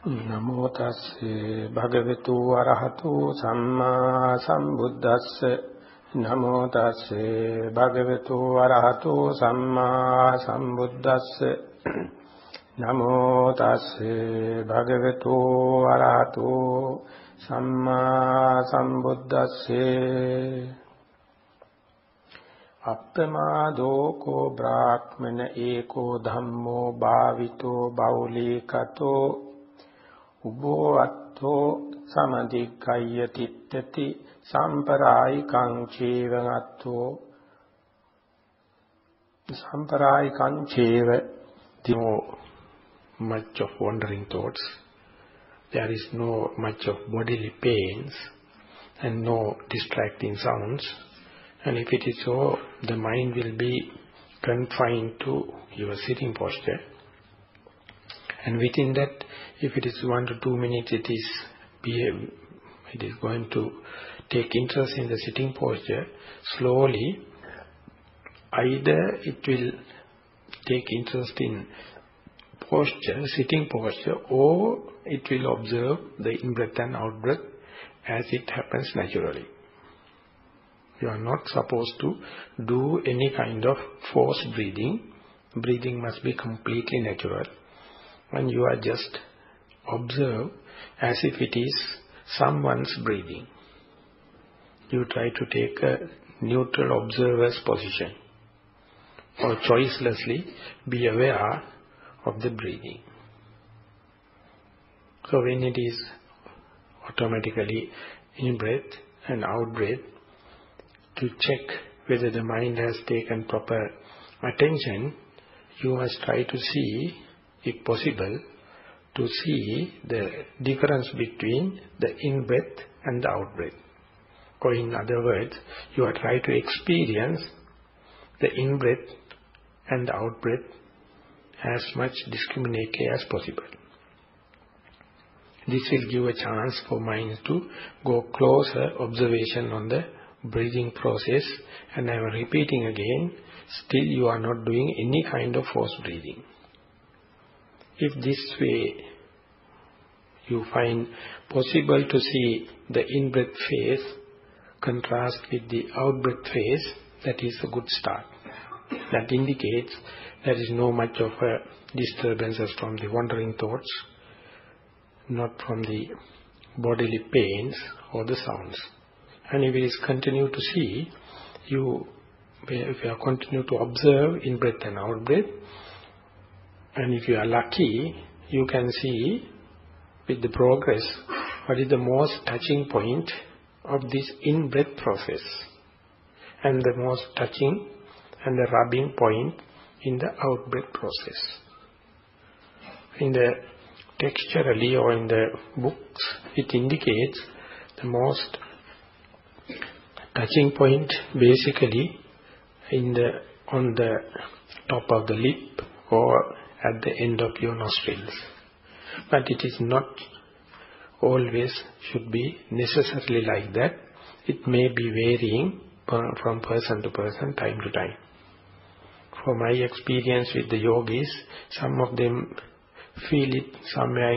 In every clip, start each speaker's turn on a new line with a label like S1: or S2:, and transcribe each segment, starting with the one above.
S1: Namo tasse bhagavatu arahato samma sambuddhasse. Namo tasse bhagavatu arahato samma sambuddhasse. Namo tasse bhagavatu arahato samma sambuddhasse. Appamado ko brahmana eko dhammo bhavito baulikato Ubo atto samadikaya tittati samparayikang cheva. No much of wandering thoughts. There is no much of bodily pains and no distracting sounds. And if it is so, the mind will be confined to your sitting posture. And within that, if it is 1 to 2 minutes, it is going to take interest in the sitting posture. Slowly, either it will take interest in posture, sitting posture, or it will observe the in-breath and out-breath as it happens naturally. You are not supposed to do any kind of forced breathing. Breathing must be completely natural. And you are just observe as if it is someone's breathing. You try to take a neutral observer's position, or choicelessly be aware of the breathing. So when it is automatically in-breath and out-breath, to check whether the mind has taken proper attention, you must try to see, if possible, to see the difference between the in-breath and the out-breath. Or in other words, you are trying to experience the in-breath and the out-breath as much discriminately as possible. This will give a chance for mind to go closer observation on the breathing process. And I am repeating again, still you are not doing any kind of forced breathing. If this way you find possible to see the in-breath phase contrast with the out-breath phase, that is a good start. That indicates there is no much of a disturbances from the wandering thoughts, not from the bodily pains or the sounds. And if it is continue to see, if you are continue to observe in-breath and out-breath, and if you are lucky, you can see with the progress what is the most touching point of this in-breath process and the most touching and the rubbing point in the out-breath process. In the texturally or in the books, it indicates the most touching point basically on the top of the lip or at the end of your nostrils. But it is not always should be necessarily like that. It may be varying from person to person, time to time. For my experience with the yogis, some of them feel it somewhere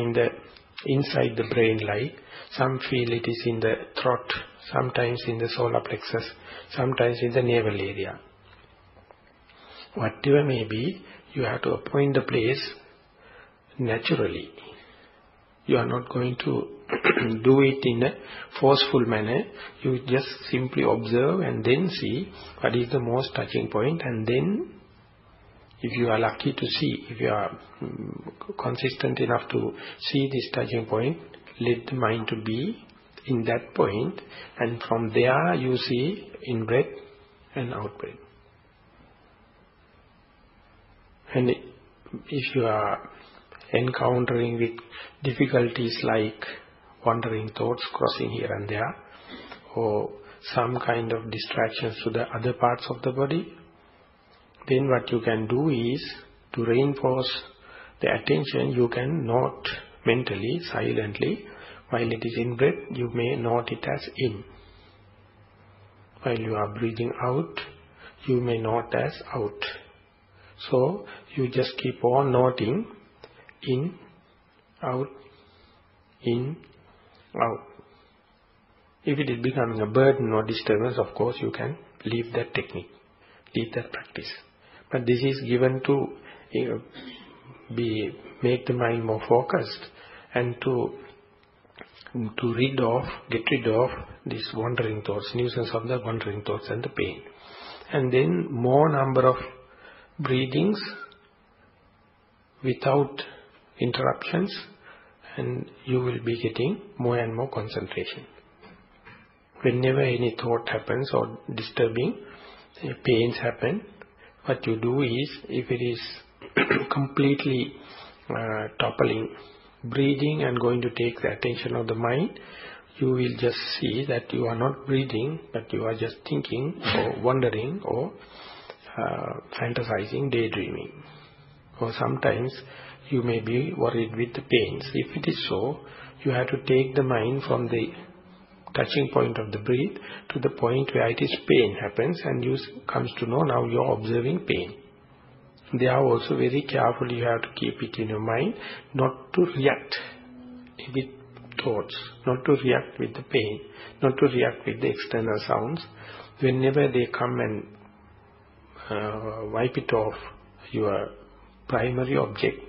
S1: inside the brain, like some feel it is in the throat, sometimes in the solar plexus, sometimes in the navel area. Whatever may be, you have to appoint the place naturally. You are not going to do it in a forceful manner. You just simply observe and then see what is the most touching point, and then if you are lucky to see, if you are consistent enough to see this touching point, let the mind to be in that point, and from there you see in-breath and out-breath. And if you are encountering with difficulties like wandering thoughts crossing here and there, or some kind of distractions to the other parts of the body, then what you can do is to reinforce the attention. You can note mentally, silently, while it is in breath, you may note it as in. While you are breathing out, you may note as out. So, you just keep on noting in, out, in, out. If it is becoming a burden or disturbance, of course you can leave that technique, leave that practice. But this is given to make the mind more focused and to get rid of these wandering thoughts, nuisance of the wandering thoughts and the pain. And then more number of breathings without interruptions, and you will be getting more and more concentration. Whenever any thought happens or disturbing, pains happen, what you do is, if it is completely toppling, breathing and going to take the attention of the mind, you will just see that you are not breathing, but you are just thinking or wondering or fantasizing, daydreaming. Or sometimes you may be worried with the pains. If it is so, you have to take the mind from the touching point of the breath to the point where it is pain happens, and you comes to know now you are observing pain. They are also very careful, you have to keep it in your mind, not to react with thoughts, not to react with the pain, not to react with the external sounds. Whenever they come and wipe it off your primary object,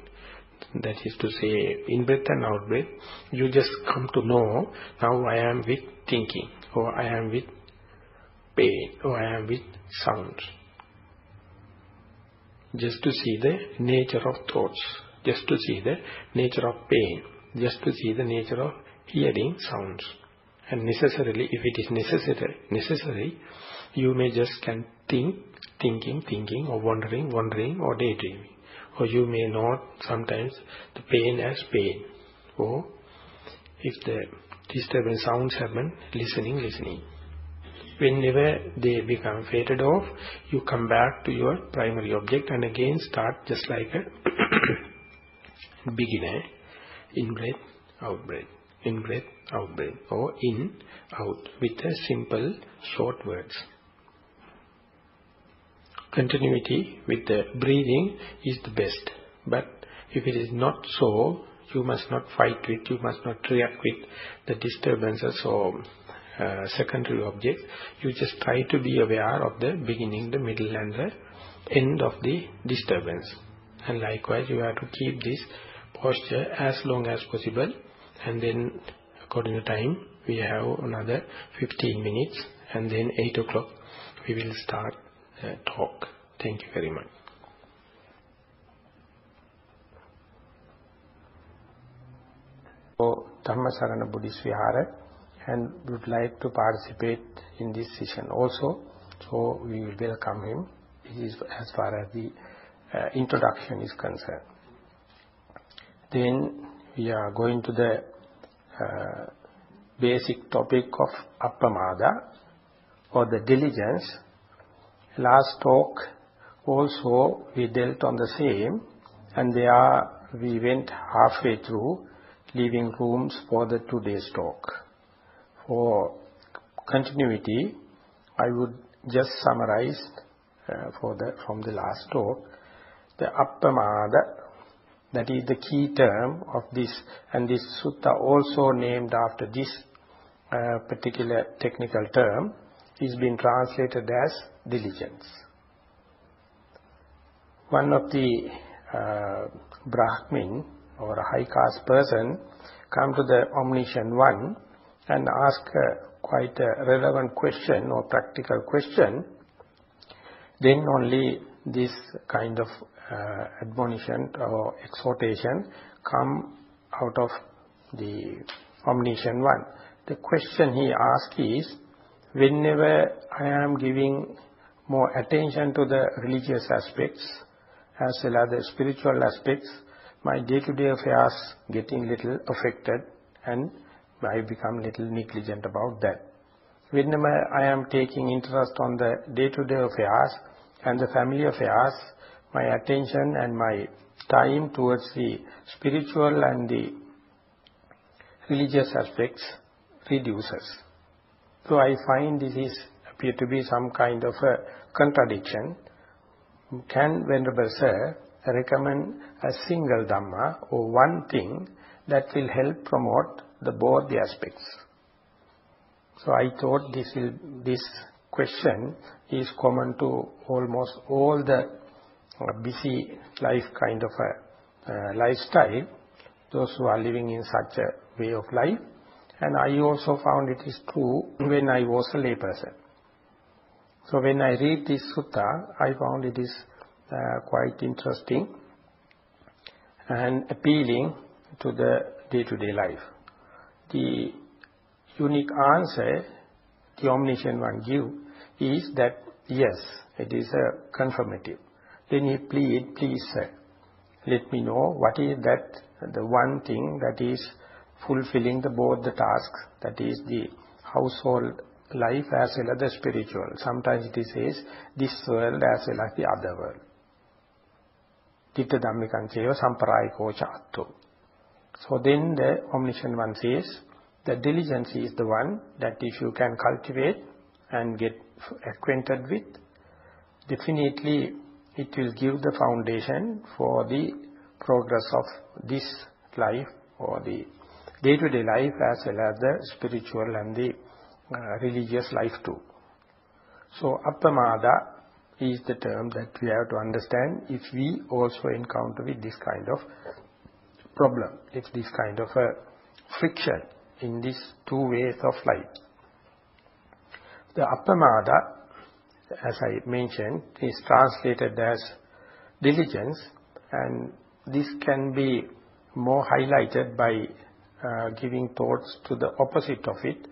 S1: that is to say, in-breath and out-breath, you just come to know, now I am with thinking, or I am with pain, or I am with sounds. Just to see the nature of thoughts, just to see the nature of pain, just to see the nature of hearing sounds. And necessarily, if it is necessary, you may just can thinking, or wondering, or daydreaming. Or you may note sometimes the pain as pain. Or if the disturbing sounds happen, listening. Whenever they become faded off, you come back to your primary object and again start just like a beginner. In-breath, out-breath. In-breath, out-breath. Or in, out, with a simple, short words. Continuity with the breathing is the best. But if it is not so, you must not fight with, you must not react with the disturbances or secondary objects. You just try to be aware of the beginning, the middle and the end of the disturbance. And likewise, you have to keep this posture as long as possible. And then, according to time, we have another 15 minutes. And then 8 o'clock, we will start talk. Thank you very much. So, Dhammasarana Buddhist Vihara, and would like to participate in this session also. So, we will welcome him. This is as far as the introduction is concerned. Then, we are going to the basic topic of appamada, or the diligence. Last talk also we dealt on the same, and there we went halfway through, leaving rooms for the today's talk. For continuity, I would just summarize from the last talk, the appamada, that is the key term of this, and this sutta also named after this particular technical term, is been translated as diligence. One of the Brahmin or a high caste person come to the omniscient one and ask quite a relevant question or practical question. Then only this kind of admonition or exhortation come out of the omniscient one. The question he asked is, whenever I am giving more attention to the religious aspects as well as the spiritual aspects, my day-to-day affairs getting little affected and I become little negligent about that. Whenever I am taking interest on the day-to-day affairs and the family affairs, my attention and my time towards the spiritual and the religious aspects reduces. So I find this is appear to be some kind of a contradiction. Can Venerable Sir recommend a single Dhamma or one thing that will help promote both the aspects. So I thought this question is common to almost all the busy life kind of a lifestyle, those who are living in such a way of life. And I also found it is true when I was a layperson. So when I read this sutta, I found it is quite interesting and appealing to the day-to-day life. The unique answer the Omniscient One gives is that yes, it is a confirmative. Then he please sir, let me know what is that the one thing that is fulfilling both the tasks, that is the household life as well as the spiritual. Sometimes it says this world as well as the other world. Ditta dhammikanceva samparayiko cha atto. So then the Omniscient One says, the diligence is the one that if you can cultivate and get acquainted with, definitely it will give the foundation for the progress of this life or the day-to-day life as well as the spiritual and the religious life too. So appamada is the term that we have to understand if we also encounter with this kind of problem, if this kind of a friction in these two ways of life. The appamada, as I mentioned, is translated as diligence, and this can be more highlighted by giving thoughts to the opposite of it.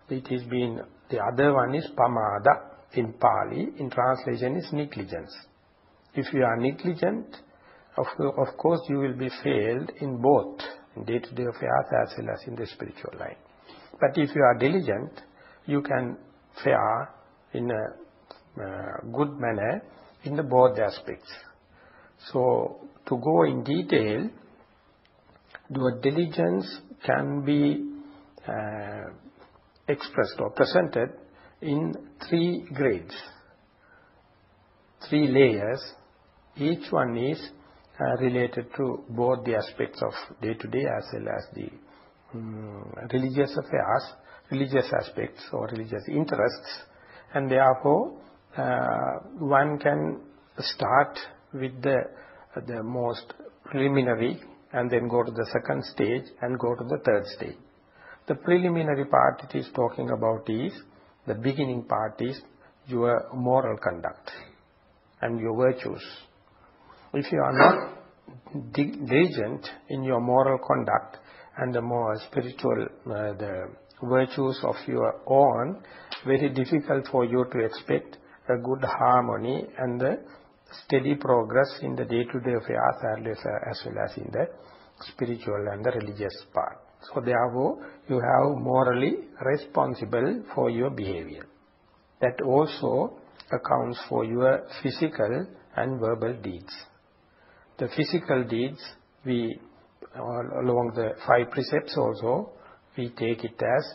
S1: It is been, the other one is pamada in Pali, in translation is negligence. If you are negligent, of course you will be failed in both, in day-to-day affairs as well as in the spiritual life. But if you are diligent, you can fare in a good manner in both aspects. So, to go in detail, the diligence can be expressed or presented in 3 grades, 3 layers. Each one is related to both the aspects of day-to-day as well as the religious affairs, religious aspects or religious interests, and therefore one can start with the most preliminary and then go to the second stage and go to the third stage. The preliminary part it is talking about is, the beginning part is your moral conduct and your virtues. If you are not diligent in your moral conduct and the more spiritual the virtues of your own, very difficult for you to expect a good harmony and the steady progress in the day-to-day affairs as well as in the spiritual and the religious part. So therefore, you have morally responsible for your behavior. That also accounts for your physical and verbal deeds. The physical deeds, we, along the 5 precepts also, we take it as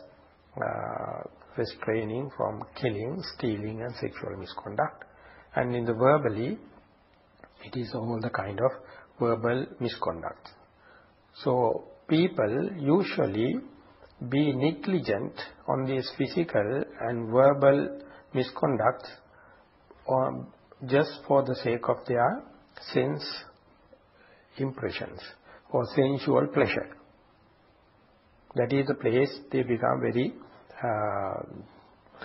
S1: restraining from killing, stealing and sexual misconduct. And in the verbally, it is all the kind of verbal misconduct. So, people usually be negligent on these physical and verbal misconduct just for the sake of their sense impressions or sensual pleasure. That is the place they become very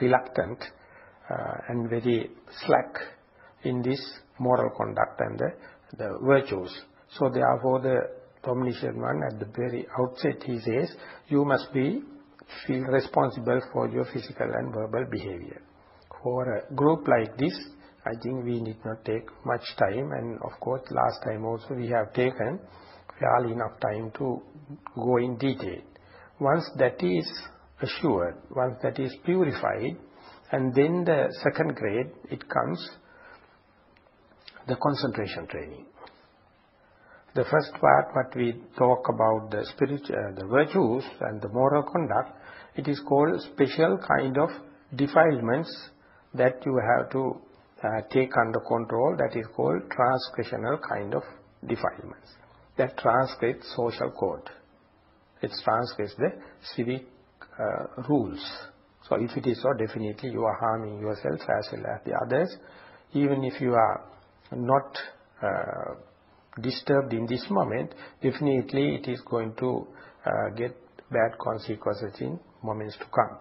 S1: reluctant and very slack in this moral conduct and the virtues. So therefore the Omniscient One at the very outset he says, you must feel responsible for your physical and verbal behavior. For a group like this, I think we need not take much time, and of course last time also we have taken fairly enough time to go in detail. Once that is assured, once that is purified, and then the second grade, it comes the concentration training. The first part, what we talk about the the virtues and the moral conduct, it is called special kind of defilements that you have to take under control. That is called transgressional kind of defilements. That transgress social code. It's transgressed the civic rules. So if it is so, definitely you are harming yourself as well as the others. Even if you are not disturbed in this moment, definitely it is going to get bad consequences in moments to come,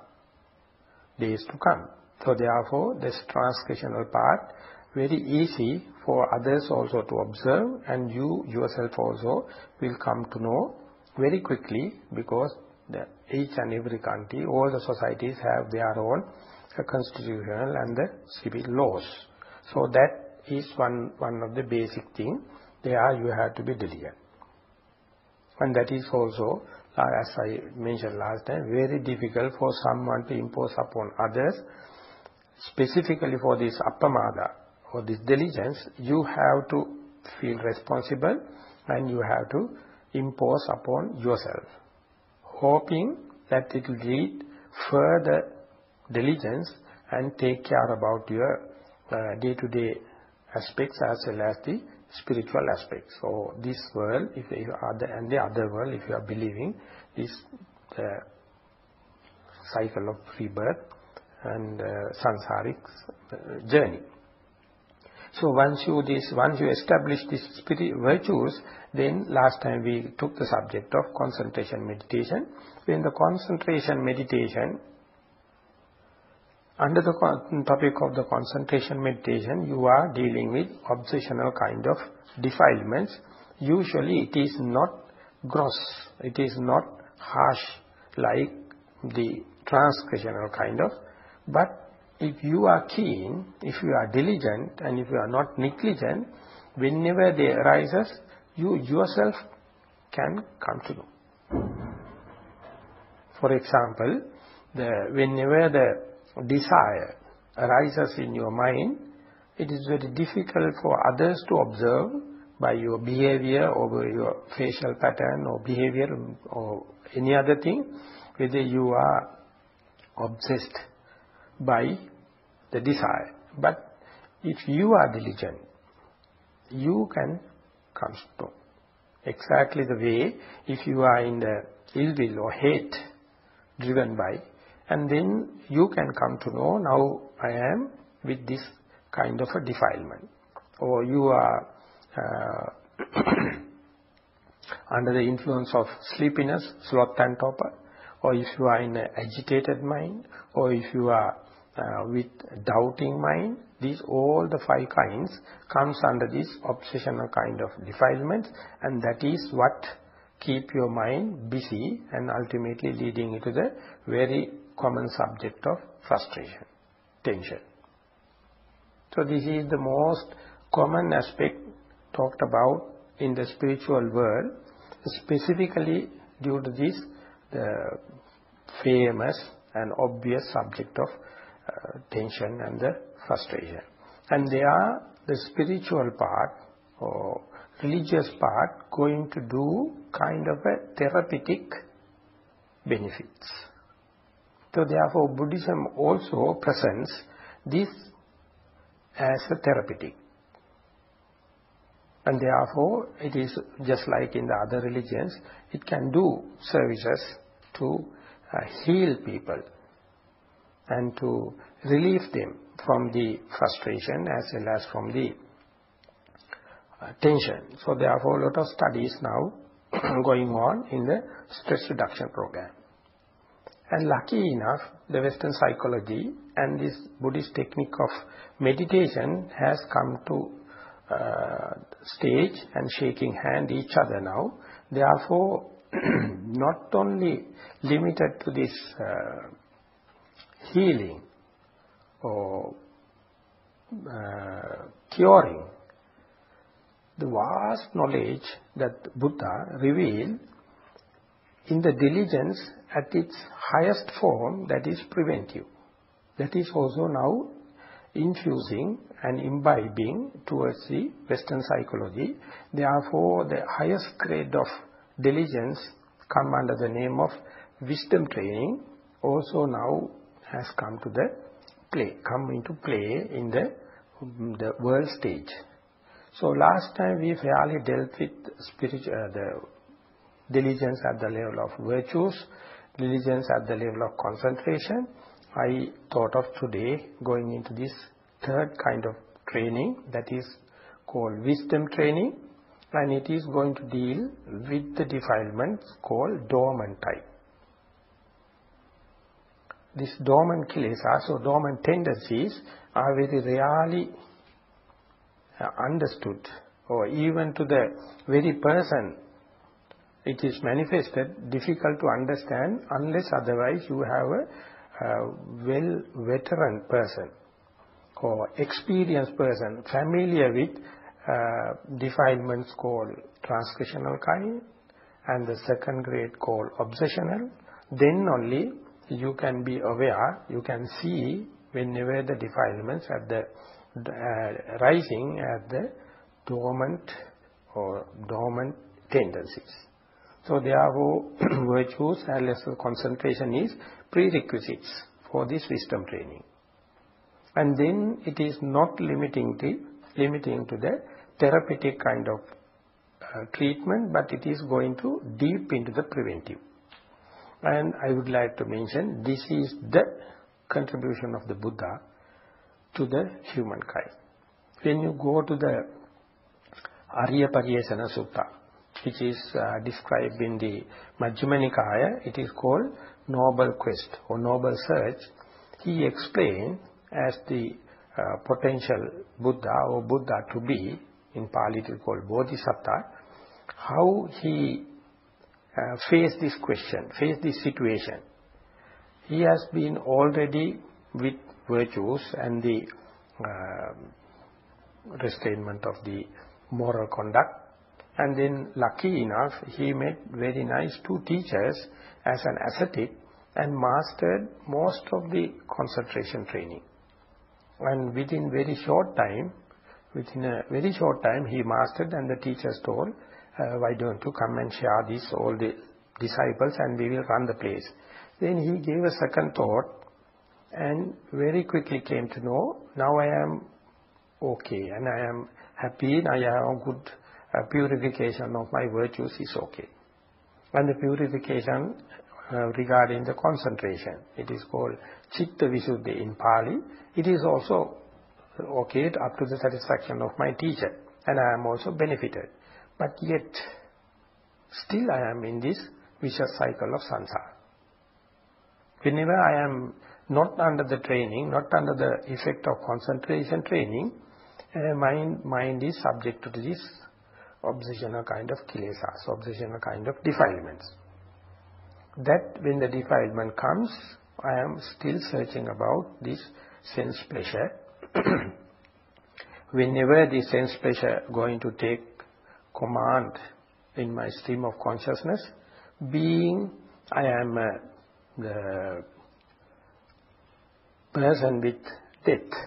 S1: days to come. So therefore, this transgressional part, very easy for others also to observe, and you yourself also will come to know very quickly, because each and every country, all the societies have their own constitutional and the civil laws. So that is one of the basic things. There you have to be diligent. And that is also, as I mentioned last time, very difficult for someone to impose upon others. Specifically for this appamada, or this diligence, you have to feel responsible and you have to impose upon yourself, hoping that it will lead further diligence and take care about your day-to-day aspects as well as the spiritual aspects. So this world, if you are and the other world, if you are believing, is the cycle of rebirth and samsaric journey. So once you establish these virtues, then last time we took the subject of concentration meditation. In the concentration meditation, under the topic of the concentration meditation, you are dealing with obsessional kind of defilements. Usually it is not gross, it is not harsh like the transgressional kind of, but if you are keen, if you are diligent, and if you are not negligent, whenever they arises, you yourself can come to know. For example, whenever the desire arises in your mind, it is very difficult for others to observe by your behavior or your facial pattern or behavior or any other thing, whether you are obsessed by the desire. But if you are diligent, you can come to know. Exactly the way if you are in the ill will or hate driven by, and then you can come to know, now I am with this kind of a defilement. Or you are under the influence of sleepiness, sloth and torpor, or if you are in an agitated mind, or if you are with doubting mind, these all the 5 kinds comes under this obsessional kind of defilement, and that is what keep your mind busy and ultimately leading into the very common subject of frustration, tension. So this is the most common aspect talked about in the spiritual world, specifically due to this the famous and obvious subject of tension and the frustration. And they are the spiritual part or religious part going to do kind of a therapeutic benefits. So therefore Buddhism also presents this as a therapeutic. And therefore it is just like in the other religions, it can do services to heal people and to relieve them from the frustration as well as from the tension. So therefore a lot of studies now going on in the stress reduction program. And lucky enough, the Western psychology and this Buddhist technique of meditation has come to stage and shaking hand each other now. Therefore, not only limited to this healing or curing, the vast knowledge that Buddha revealed in the diligence at its highest form, that is preventive. That is also now infusing and imbibing towards the Western psychology. Therefore, the highest grade of diligence come under the name of wisdom training also now has come to the come into play in the world stage. So last time we fairly dealt with the diligence at the level of virtues, diligence at the level of concentration. I thought of today going into this third kind of training, that is called wisdom training, and it is going to deal with the defilements called dormant type. These dormant kilesas or dormant tendencies are very rarely understood, or even to the very person it is manifested, difficult to understand unless otherwise you have a veteran person or experienced person familiar with defilements called transgressional kind and the second grade called obsessional. Then only you can be aware, you can see whenever the defilements at the rising at the dormant or dormant tendencies. So therefore virtues and lesser concentration is prerequisites for this wisdom training. And then it is not limiting to the therapeutic kind of treatment, but it is going to deep into the preventive. And I would like to mention, this is the contribution of the Buddha to the humankind. When you go to the Arya Pariyesana Sutta, which is described in the Majjhima Nikaya, it is called Noble Quest or Noble Search. He explained as the potential Buddha or Buddha to be, in Pali it is called Bodhisattva, how he faced this question, faced this situation. He has been already with virtues and the restrainment of the moral conduct, and then lucky enough he met very nice two teachers as an ascetic and mastered most of the concentration training. And within a very short time he mastered, and the teachers told, why don't you come and share this all the disciples and we will run the place. Then he gave a second thought and very quickly came to know, now I am okay and I am happy and I have a good purification of my virtues is okay. And the purification regarding the concentration, it is called Chitta Visuddhi in Pali. It is also okay up to the satisfaction of my teacher, and I am also benefited. But yet, still I am in this vicious cycle of samsara. Whenever I am not under the training, not under the effect of concentration training, mind is subject to this obsessional kind of kilesas, obsessional kind of defilements. That when the defilement comes, I am still searching about this sense pleasure. Whenever the sense pleasure going to take command in my stream of consciousness, being I am the person with death,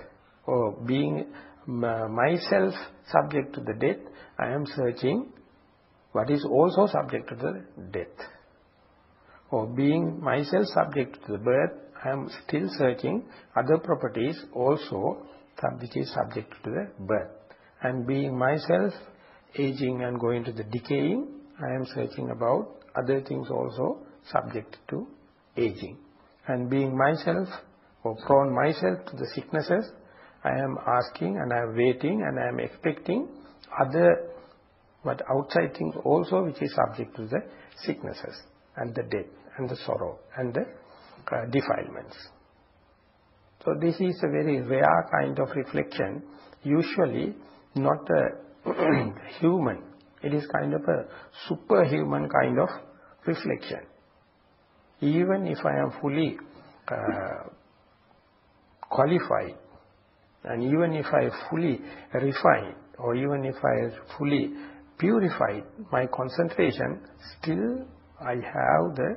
S1: or being myself subject to the death, I am searching what is also subject to the death. Or being myself subject to the birth, I am still searching other properties also which is subject to the birth. And being myself aging and going to the decaying, I am searching about other things also subject to aging. And being myself or prone myself to the sicknesses, I am asking and I am waiting and I am expecting other but outside things also which is subject to the sicknesses and the death and the sorrow and the defilements. So this is a very rare kind of reflection, usually not a human. It is kind of a superhuman kind of reflection. Even if I am fully qualified, and even if I fully refine, or even if I fully purified my concentration, still I have the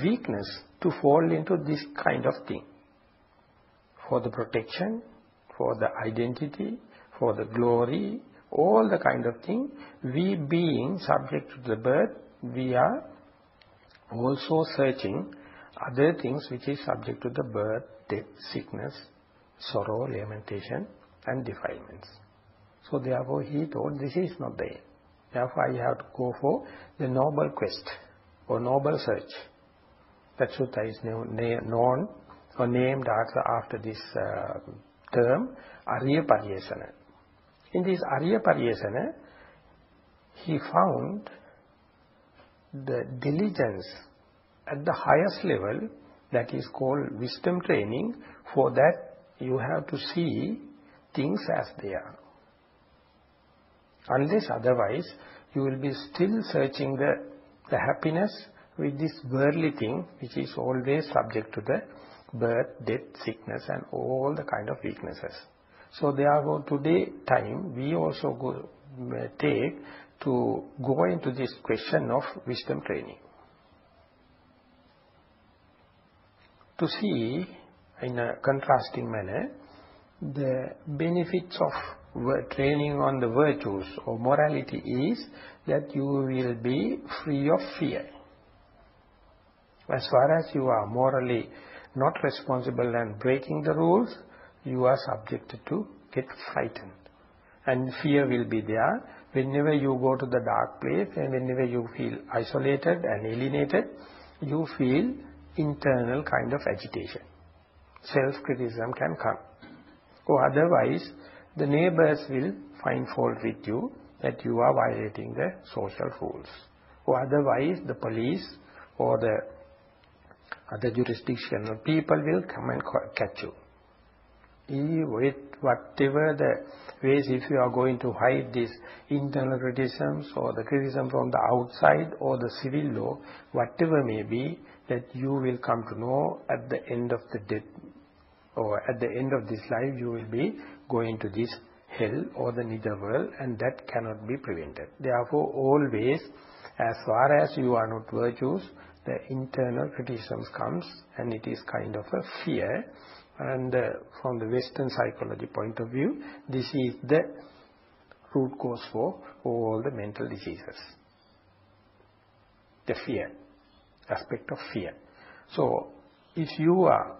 S1: weakness to fall into this kind of thing. For the protection, for the identity, for the glory, all the kind of thing, we being subject to the birth, we are also searching other things which is subject to the birth, death, sickness, sorrow, lamentation and defilements. So therefore he thought this is not there. Therefore, I have to go for the noble quest or noble search. That sutta is known or named after this term, Arya Pariyesana. In this Arya Pariyesana, he found the diligence at the highest level, that is called wisdom training. For that, you have to see things as they are. Unless otherwise, you will be still searching the happiness with this worldly thing, which is always subject to the birth, death, sickness and all the kind of weaknesses. So therefore, today time, we also take to go into this question of wisdom training. To see in a contrasting manner the benefits of training on the virtues or morality is that you will be free of fear. As far as you are morally not responsible and breaking the rules, you are subjected to get frightened. And fear will be there. Whenever you go to the dark place and whenever you feel isolated and alienated, you feel internal kind of agitation. Self-criticism can come. Or otherwise, the neighbors will find fault with you that you are violating the social rules. Or otherwise, the police or the other jurisdictional people will come and catch you. With whatever the ways, if you are going to hide these internal criticisms or the criticism from the outside or the civil law, whatever may be, that you will come to know at the end of the death or at the end of this life, you will be going to this hell or the netherworld, and that cannot be prevented. Therefore, always, as far as you are not virtuous, the internal criticism comes, and it is kind of a fear. And from the Western psychology point of view, this is the root cause for all the mental diseases. The fear, aspect of fear. So, if you are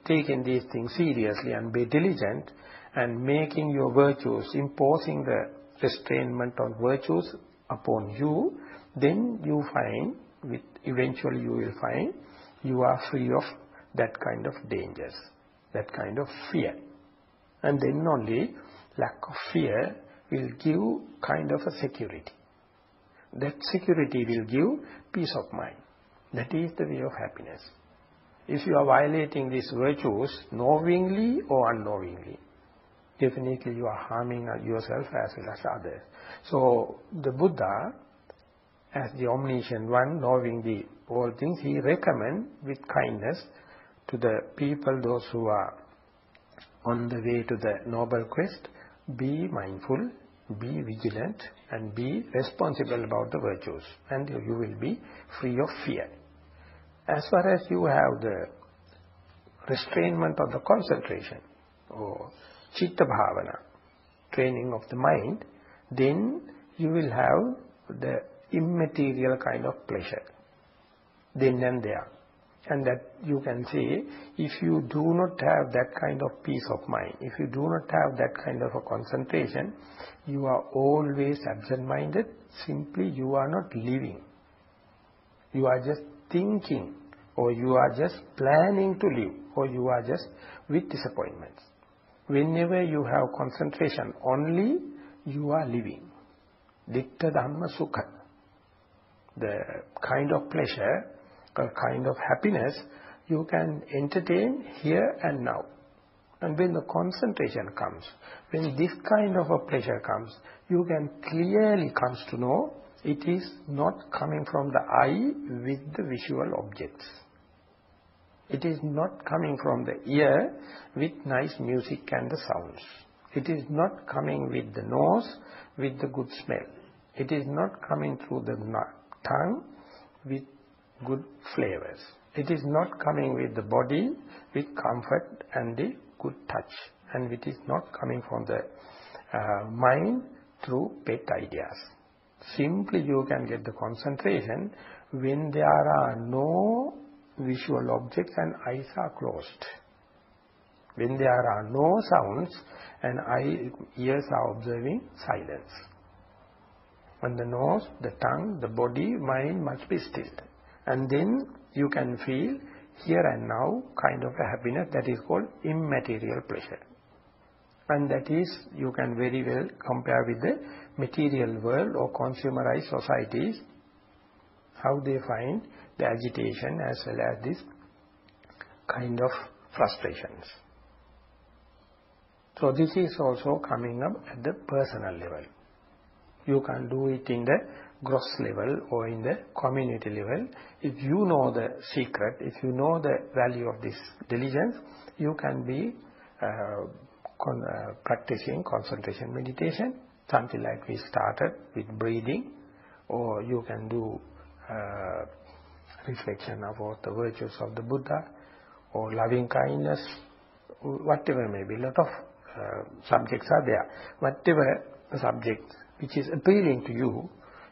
S1: taking these things seriously and be diligent and making your virtues, imposing the restrainment on virtues upon you, then you find, eventually you will find, you are free of that kind of dangers, that kind of fear. And then only lack of fear will give kind of a security. That security will give peace of mind. That is the way of happiness. If you are violating these virtues knowingly or unknowingly, definitely you are harming yourself as well as others. So the Buddha, as the omniscient one, knowing the all things, he recommends with kindness to the people, those who are on the way to the noble quest, be mindful, be vigilant and be responsible about the virtues, and you will be free of fear. As far as you have the restrainment of the concentration or Chitta Bhavana, training of the mind, then you will have the immaterial kind of pleasure, then and there. And that you can say, if you do not have that kind of peace of mind, if you do not have that kind of a concentration, you are always absent-minded, simply you are not living. You are just thinking, or you are just planning to live, or you are just with disappointments. Whenever you have concentration only, you are living. Ditta Dhamma Sukha. The kind of pleasure, a kind of happiness, you can entertain here and now. And when the concentration comes, when this kind of a pleasure comes, you can clearly comes to know it is not coming from the eye with the visual objects. It is not coming from the ear with nice music and the sounds. It is not coming with the nose with the good smell. It is not coming through the tongue with good flavors. It is not coming with the body with comfort and the good touch. And it is not coming from the mind through pet ideas. Simply you can get the concentration when there are no visual objects and eyes are closed. When there are no sounds and ears are observing silence. And the nose, the tongue, the body, mind must be still. And then you can feel here and now kind of a happiness that is called immaterial pleasure. And that is, you can very well compare with the material world or consumerized societies, how they find the agitation as well as this kind of frustrations. So this is also coming up at the personal level. You can do it in the gross level or in the community level. If you know the secret, if you know the value of this diligence, you can be practicing concentration meditation, something like we started with breathing, or you can do reflection about the virtues of the Buddha, or loving kindness, whatever may be. A lot of subjects are there. Whatever subject which is appealing to you,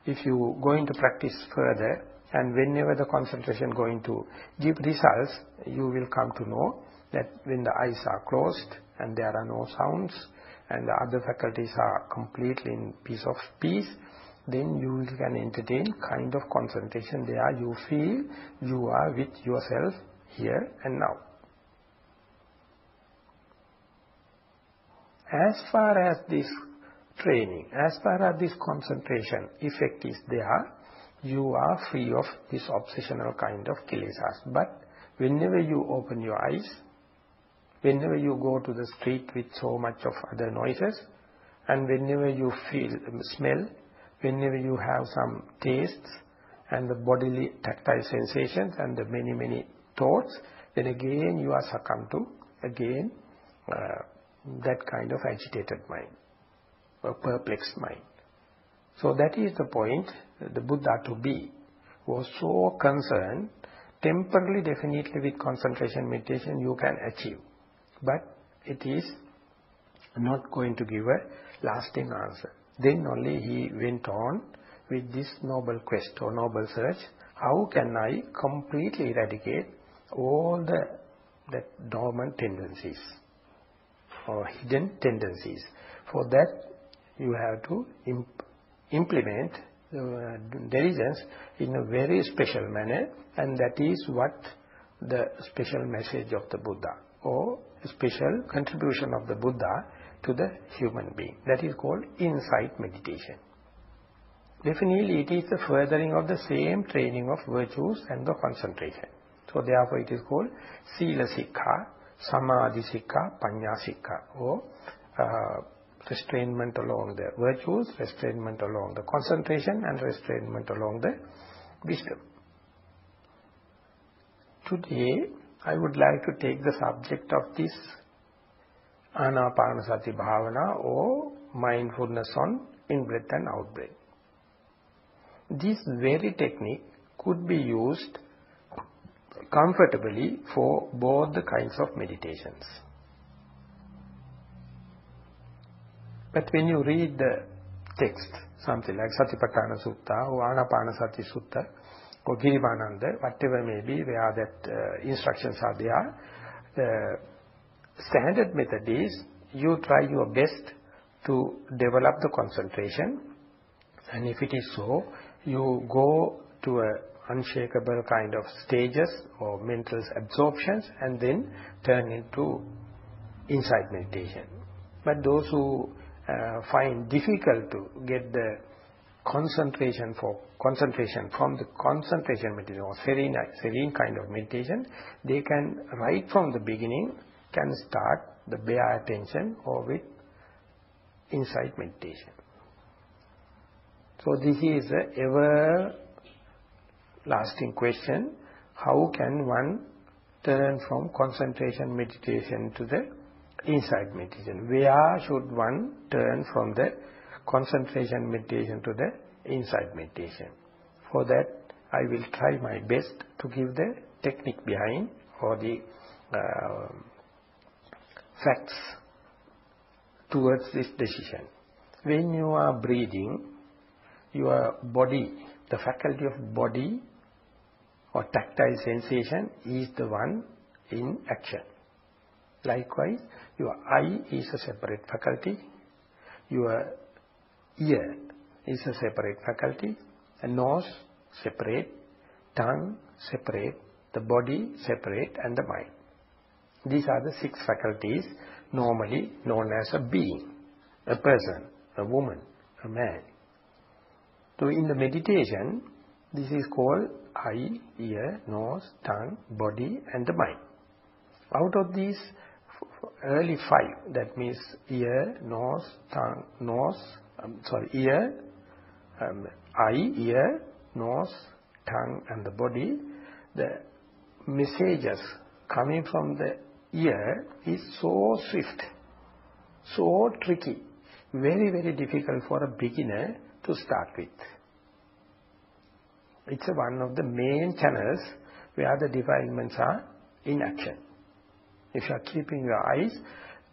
S1: if you going to practice further, and whenever the concentration going to give results, you will come to know that when the eyes are closed and there are no sounds and the other faculties are completely in peace, then you can entertain kind of concentration there. You feel you are with yourself here and now. As far as this training, as far as this concentration effect is there, you are free of this obsessional kind of kilesas. But whenever you open your eyes, whenever you go to the street with so much of other noises, and whenever you feel, smell, whenever you have some tastes and the bodily tactile sensations and the many thoughts, then again you are succumbed to again that kind of agitated mind, a perplexed mind. So that is the point the Buddha to be was so concerned. Temporarily, definitely with concentration meditation you can achieve, but it is not going to give a lasting answer. Then only he went on with this noble quest or noble search. How can I completely eradicate all the dormant tendencies or hidden tendencies? For that you have to implement diligence in a very special manner, and that is what the special message of the Buddha or special contribution of the Buddha to the human being. That is called insight meditation. Definitely it is the furthering of the same training of virtues and the concentration. So therefore it is called Sila Sikha, Samadhi Sikha, Panya Sikha, or restrainment along the virtues, restrainment along the concentration, and restrainment along the wisdom. Today I would like to take the subject of this Anapanasati Bhavana or mindfulness on in-breath and out-breath. This very technique could be used comfortably for both the kinds of meditations. But when you read the text, something like Sathipattana Sutta or Anapanasati Sutta or Girimananda, whatever may be, where that instructions are there, the standard method is you try your best to develop the concentration, and if it is so, you go to a unshakable kind of stages or mental absorptions and then turn into insight meditation. But those who find difficult to get the concentration from the concentration meditation or serene kind of meditation, they can right from the beginning can start the bare attention or with insight meditation. So this is a ever lasting question. How can one turn from concentration meditation to the insight meditation? Where should one turn from the concentration meditation to the insight meditation? For that I will try my best to give the technique behind or the facts towards this decision. When you are breathing, your body, the faculty of body or tactile sensation is the one in action. Likewise, your eye is a separate faculty. Your ear is a separate faculty, a nose separate, tongue separate, the body separate, and the mind. These are the 6 faculties normally known as a being, a person, a woman, a man. So in the meditation, this is called eye, ear, nose, tongue, body, and the mind. Out of these early 5, that means ear, nose, tongue, eye, ear, nose, tongue, and the body, the messages coming from the ear is so swift, so tricky, very, very difficult for a beginner to start with. It's one of the main channels where the defilements are in action. If you are keeping your eyes,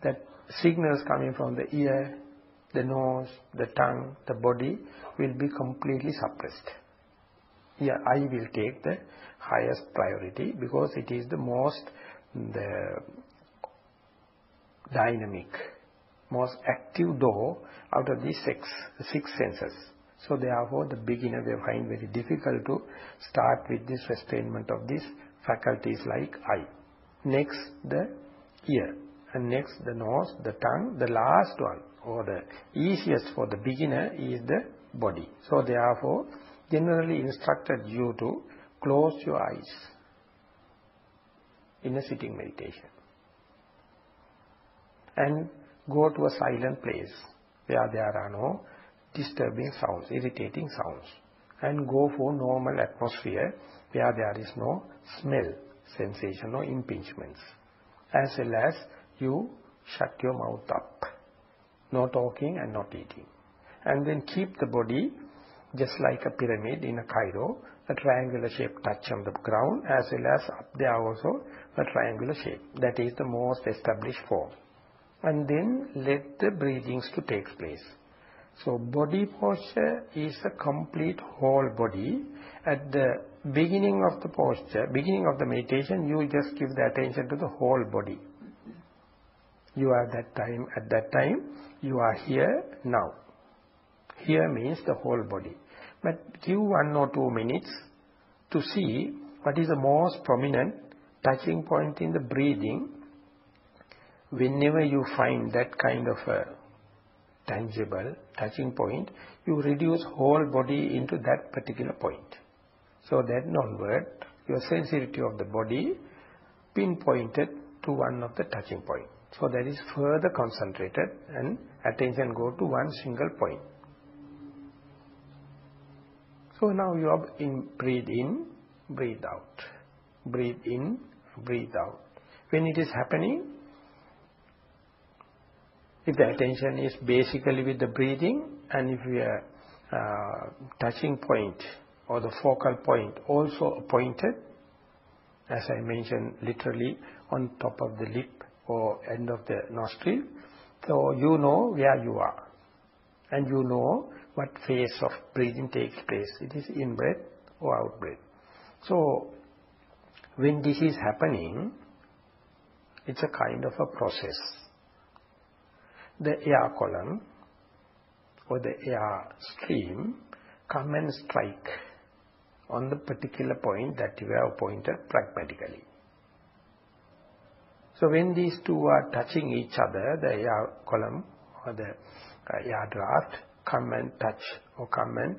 S1: that signals coming from the ear, the nose, the tongue, the body will be completely suppressed. Your eye will take the highest priority because it is the dynamic, most active door out of these 6 senses. So therefore the beginner will find very difficult to start with this restrainment of these faculties like eye. Next the ear, and next the nose, the tongue, the last one or the easiest for the beginner is the body. So therefore generally instructed you to close your eyes in a sitting meditation and go to a silent place where there are no disturbing sounds, irritating sounds, and go for normal atmosphere where there is no smell, sensation or impingements, as well as you shut your mouth up, no talking and not eating, and then keep the body just like a pyramid in a Cairo, a triangular shape touch on the ground, as well as up there also a triangular shape. That is the most established form. And then let the breathings to take place. So body posture is a complete whole body. At the beginning of the posture, beginning of the meditation, you just give the attention to the whole body. You are at that time, you are here now. Here means the whole body. But give 1 or 2 minutes to see what is the most prominent touching point in the breathing. Whenever you find that kind of a tangible touching point, you reduce whole body into that particular point. So that onward, your sensitivity of the body pinpointed to one of the touching point. So that is further concentrated and attention go to one single point. So now you are breathe in, breathe out. Breathe in, breathe out. When it is happening, if the attention is basically with the breathing, and if we are touching point or the focal point also appointed, as I mentioned, literally on top of the lip or end of the nostril, so you know where you are. And you know what phase of breathing takes place. It is in-breath or out-breath. So, when this is happening, it's a kind of a process. The air column or the air stream come and strike on the particular point that you have appointed pragmatically. So when these two are touching each other, the air column or the air draft come and touch or come and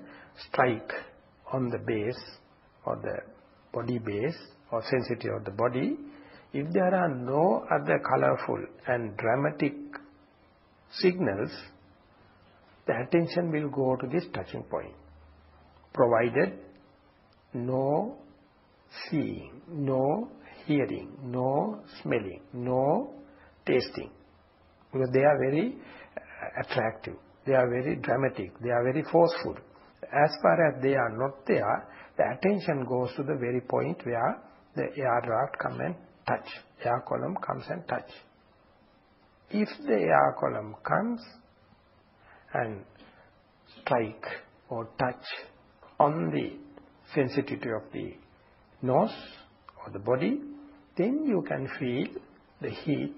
S1: strike on the base or the body base or sensitivity of the body. If there are no other colorful and dramatic signals, the attention will go to this touching point, provided no seeing, no hearing, no smelling, no tasting, because they are very attractive, they are very dramatic, they are very forceful. As far as they are not there, the attention goes to the very point where the air draft comes and touch, air column comes and touch. If the air column comes and strike or touch on the sensitivity of the nose or the body, then you can feel the heat,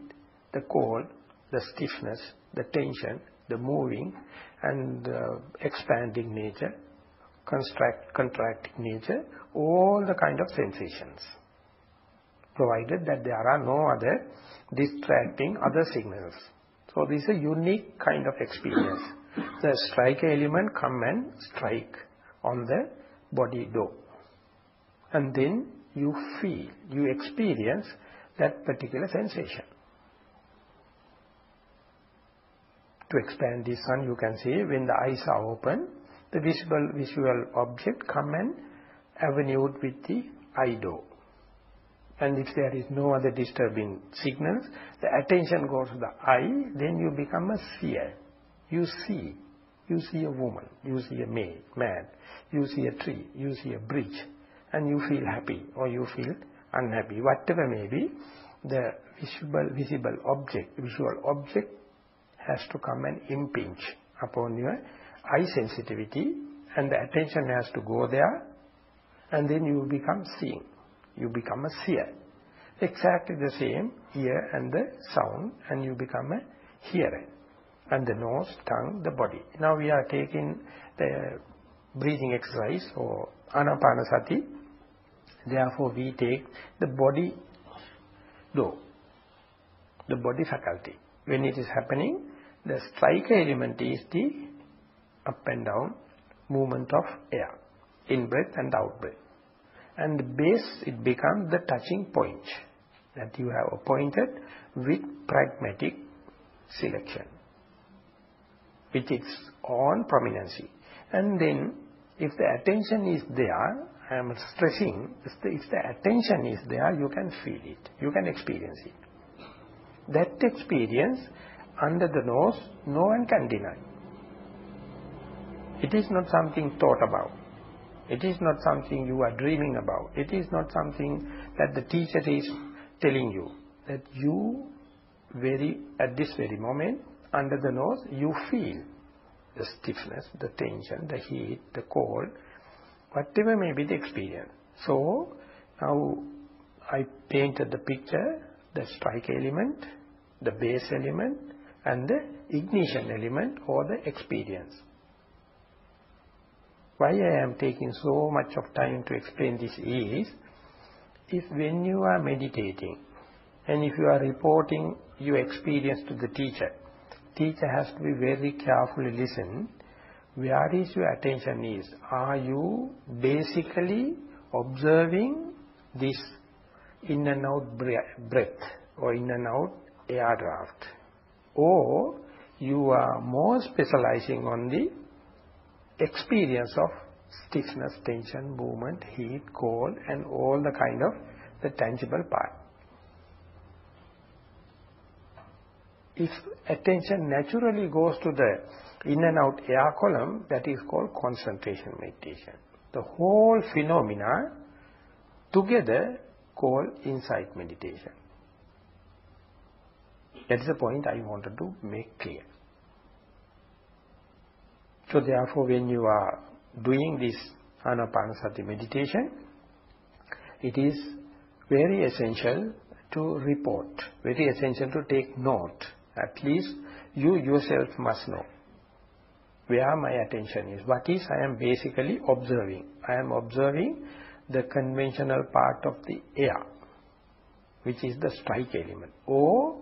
S1: the cold, the stiffness, the tension, the moving and expanding nature, contracting nature, all the kind of sensations, provided that there are no other distracting other signals. So this is a unique kind of experience. The striker element come and strike on the body door. And then you feel, you experience that particular sensation. To expand this one, you can say when the eyes are open, the visual object come and avenued with the eye door. And if there is no other disturbing signals, the attention goes to the eye, then you become a seer. You see a woman, you see a man, you see a tree, you see a bridge, and you feel happy or you feel unhappy. Whatever may be, the visual object has to come and impinge upon your eye sensitivity, and the attention has to go there, and then you become seeing. You become a seer. Exactly the same ear and the sound, and you become a hearer. And the nose, tongue, the body. Now we are taking the breathing exercise or anapanasati. Therefore we take the body door, the body faculty. When it is happening, the striker element is the up and down movement of air, in-breath and out-breath. And the base, it becomes the touching point that you have appointed with pragmatic selection, with its own prominency. And then, if the attention is there, I am stressing, if the attention is there, you can feel it, you can experience it. That experience, under the nose, no one can deny. It is not something thought about. It is not something you are dreaming about. It is not something that the teacher is telling you. That you, at this very moment, under the nose, you feel the stiffness, the tension, the heat, the cold, whatever may be the experience. So, now I painted the picture, the strike element, the base element, and the ignition element or the experience. Why I am taking so much of time to explain this is, if when you are meditating, and if you are reporting your experience to the teacher has to be very carefully listen, where is your attention is. Are you basically observing this in and out breath or in and out air draft? Or you are more specializing on the experience of stiffness, tension, movement, heat, cold, and all the kind of the tangible part. If attention naturally goes to the in and out air column, that is called concentration meditation. The whole phenomena together called insight meditation. That is the point I wanted to make clear. So therefore, when you are doing this anapanasati meditation, it is very essential to report, very essential to take note. At least you yourself must know where my attention is. What is I am basically observing? I am observing the conventional part of the air, which is the strike element. Or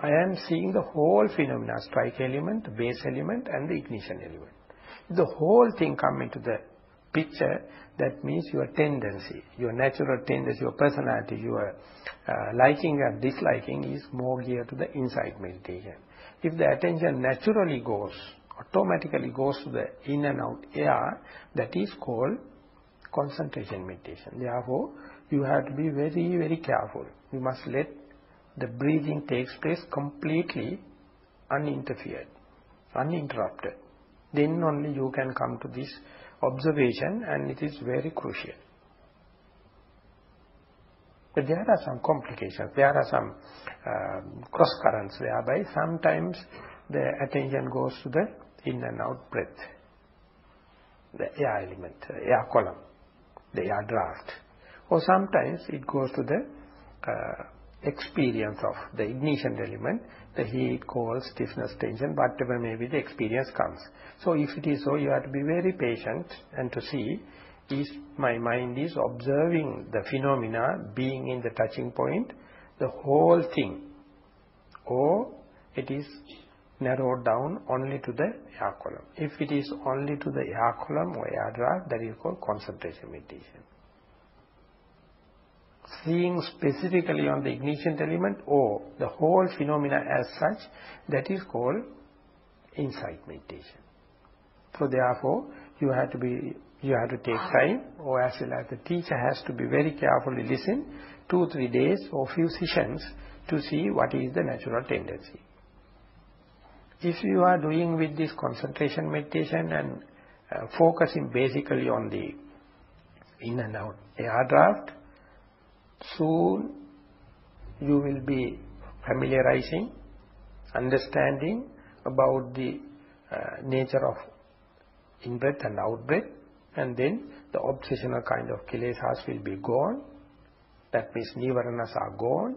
S1: I am seeing the whole phenomena, strike element, base element, and the ignition element. The whole thing come into the picture, that means your tendency, your natural tendency, your personality, your liking and disliking is more geared to the insight meditation. If the attention naturally goes, automatically goes to the in and out air, that is called concentration meditation. Therefore, you have to be very, very careful. You must let the breathing takes place completely uninterfered, uninterrupted. Then only you can come to this observation, and it is very crucial. But there are some complications, there are some cross currents whereby sometimes the attention goes to the in and out breath, the air element, air column, the air draft. Or sometimes it goes to the experience of the ignition element, the heat, cold, stiffness, tension, whatever may be the experience comes. So if it is so, you have to be very patient and to see, is my mind is observing the phenomena being in the touching point, the whole thing, or it is narrowed down only to the air column. If it is only to the air column or air draft, that is called concentration meditation. Seeing specifically on the ignition element or the whole phenomena as such, that is called insight meditation. So therefore, you have to take time, or as well as the teacher has to be very carefully listen 2-3 days or few sessions to see what is the natural tendency. If you are doing with this concentration meditation and focusing basically on the in and out air draft, soon you will be familiarizing, understanding about the nature of in-breath and out-breath, and then the obsessional kind of kilesas will be gone. That means Nissaranas are gone,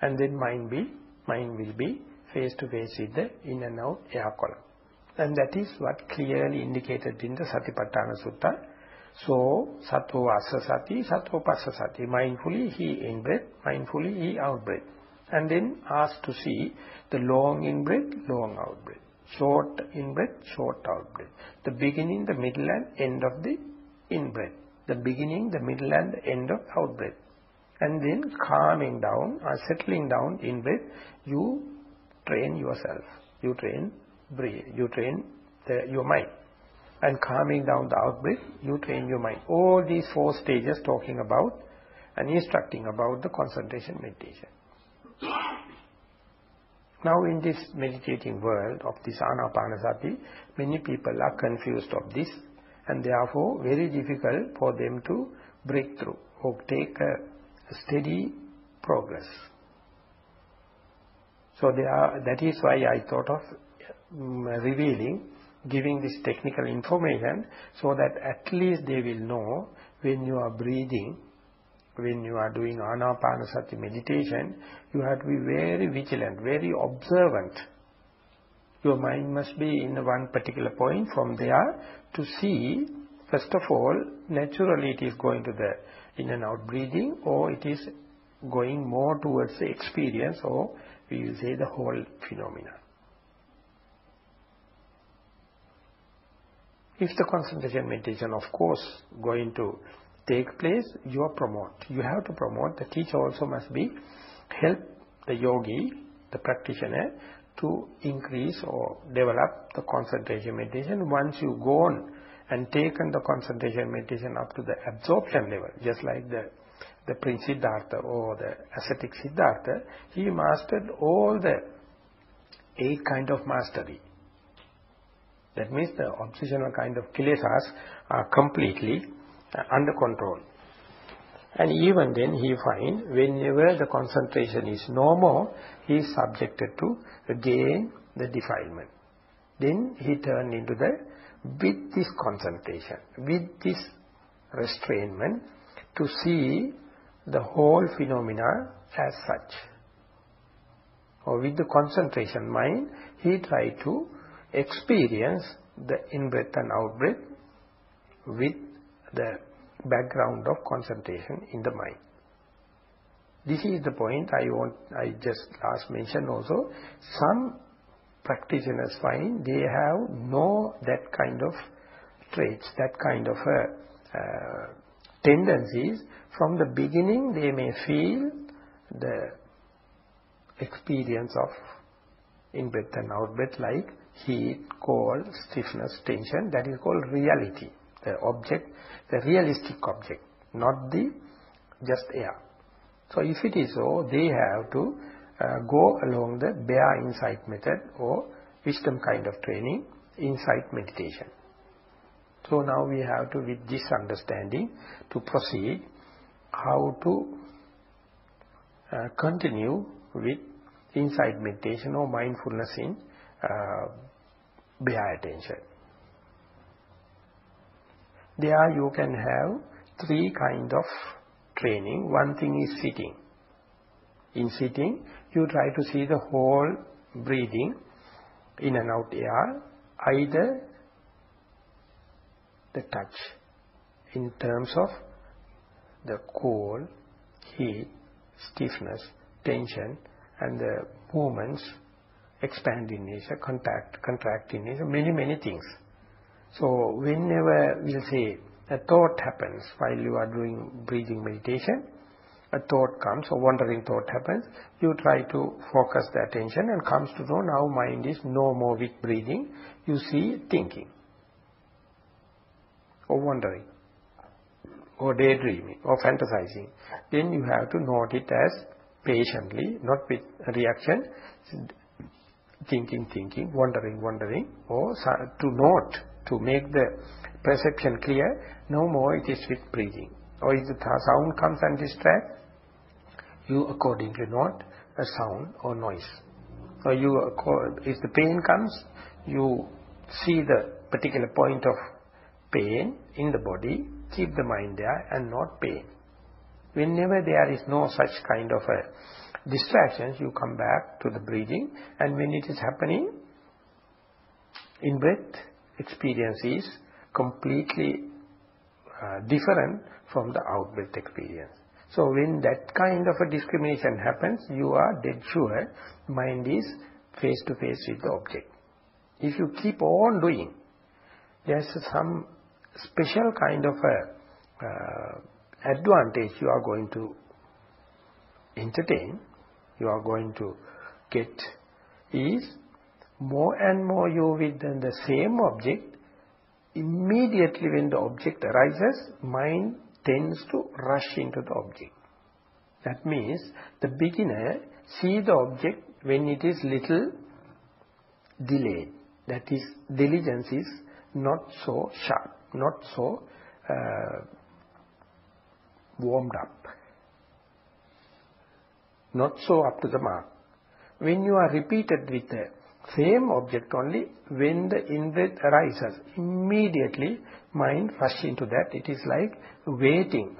S1: and then mind will be face to face with the in and out air column. And that is what clearly indicated in the Sathipattana Sutta. So, sattva assa sati, sattva passa sati. Mindfully he in-breath, mindfully he out-breath. And then asked to see the long in-breath, long out-breath. Short in-breath, short out-breath. The beginning, the middle and end of the in-breath. The beginning, the middle and the end of out-breath. And then calming down or settling down in-breath, you train yourself. You train breathe. You train your mind. And calming down the out-breath, you train your mind. All these 4 stages talking about and instructing about the concentration meditation. Now in this meditating world of this Anapanasati, many people are confused of this, and therefore very difficult for them to break through or take a steady progress. So that is why I thought of revealing, giving this technical information, so that at least they will know when you are breathing, when you are doing Anapanasati meditation, you have to be very vigilant, very observant. Your mind must be in one particular point. From there to see, first of all, naturally it is going to the in and out breathing, or it is going more towards the experience, or we will say the whole phenomena. If the concentration meditation, of course, going to take place, you promote. You have to promote. The teacher also must be help the yogi, the practitioner, to increase or develop the concentration meditation. Once you go on and taken the concentration meditation up to the absorption level, just like the Prince Siddhartha or the ascetic Siddhartha, he mastered all the 8 kind of mastery. That means the obsessional kind of kilesas are completely under control. And even then he finds whenever the concentration is no more, he is subjected to again the defilement. Then he turned into with this concentration, with this restrainment, to see the whole phenomena as such. Or with the concentration mind, he tried to experience the in-breath and out-breath with the background of concentration in the mind. This is the point I just last mentioned also. Some practitioners find they have no that kind of traits, that kind of tendencies. From the beginning they may feel the experience of in-breath and out-breath like heat, cold, stiffness, tension. That is called reality. The object, the realistic object, not the just air. So if it is so, they have to go along the bare insight method or wisdom kind of training, insight meditation. So now we have to, with this understanding, to proceed how to continue with insight meditation or mindfulness in bare attention. There you can have 3 kind of training. One thing is sitting. In sitting, you try to see the whole breathing, in and out air, either the touch, in terms of the cold, heat, stiffness, tension, and the movements, expand in nature, contract in nature, many things. So whenever we'll say a thought happens while you are doing breathing meditation, a thought comes, a wandering thought happens, you try to focus the attention and comes to know now mind is no more with breathing, you see thinking, or wandering, or daydreaming, or fantasizing. Then you have to note it as patiently, not with reaction, thinking, wandering, or to note, to make the perception clear, no more it is with breathing. Or if the sound comes and distracts, you accordingly note a sound or noise. Or if the pain comes, you see the particular point of pain in the body, keep the mind there and not pain. Whenever there is no such kind of a distractions, you come back to the breathing, and when it is happening, in-breath experience is completely different from the out-breath experience. So when that kind of a discrimination happens, you are dead sure mind is face to face with the object. If you keep on doing, there's some special kind of a advantage you are going to entertain, you are going to get, is more and more you with the same object, immediately when the object arises, mind tends to rush into the object. That means the beginner see the object when it is little delayed. That is, diligence is not so sharp, not so warmed up, not so up to the mark. When you are repeated with the same object only, when the in-breath arises, immediately mind rush into that. It is like waiting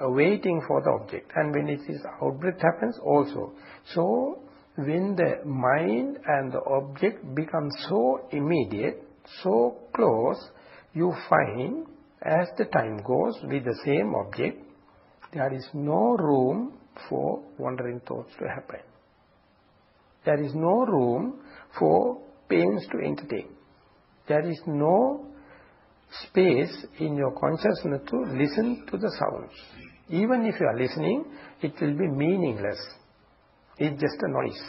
S1: for the object. And when it is out-breath happens also. So when the mind and the object become so immediate, so close, you find as the time goes with the same object, there is no room for wandering thoughts to happen. There is no room for pains to entertain. There is no space in your consciousness to listen to the sounds. Even if you are listening, it will be meaningless. It's just a noise.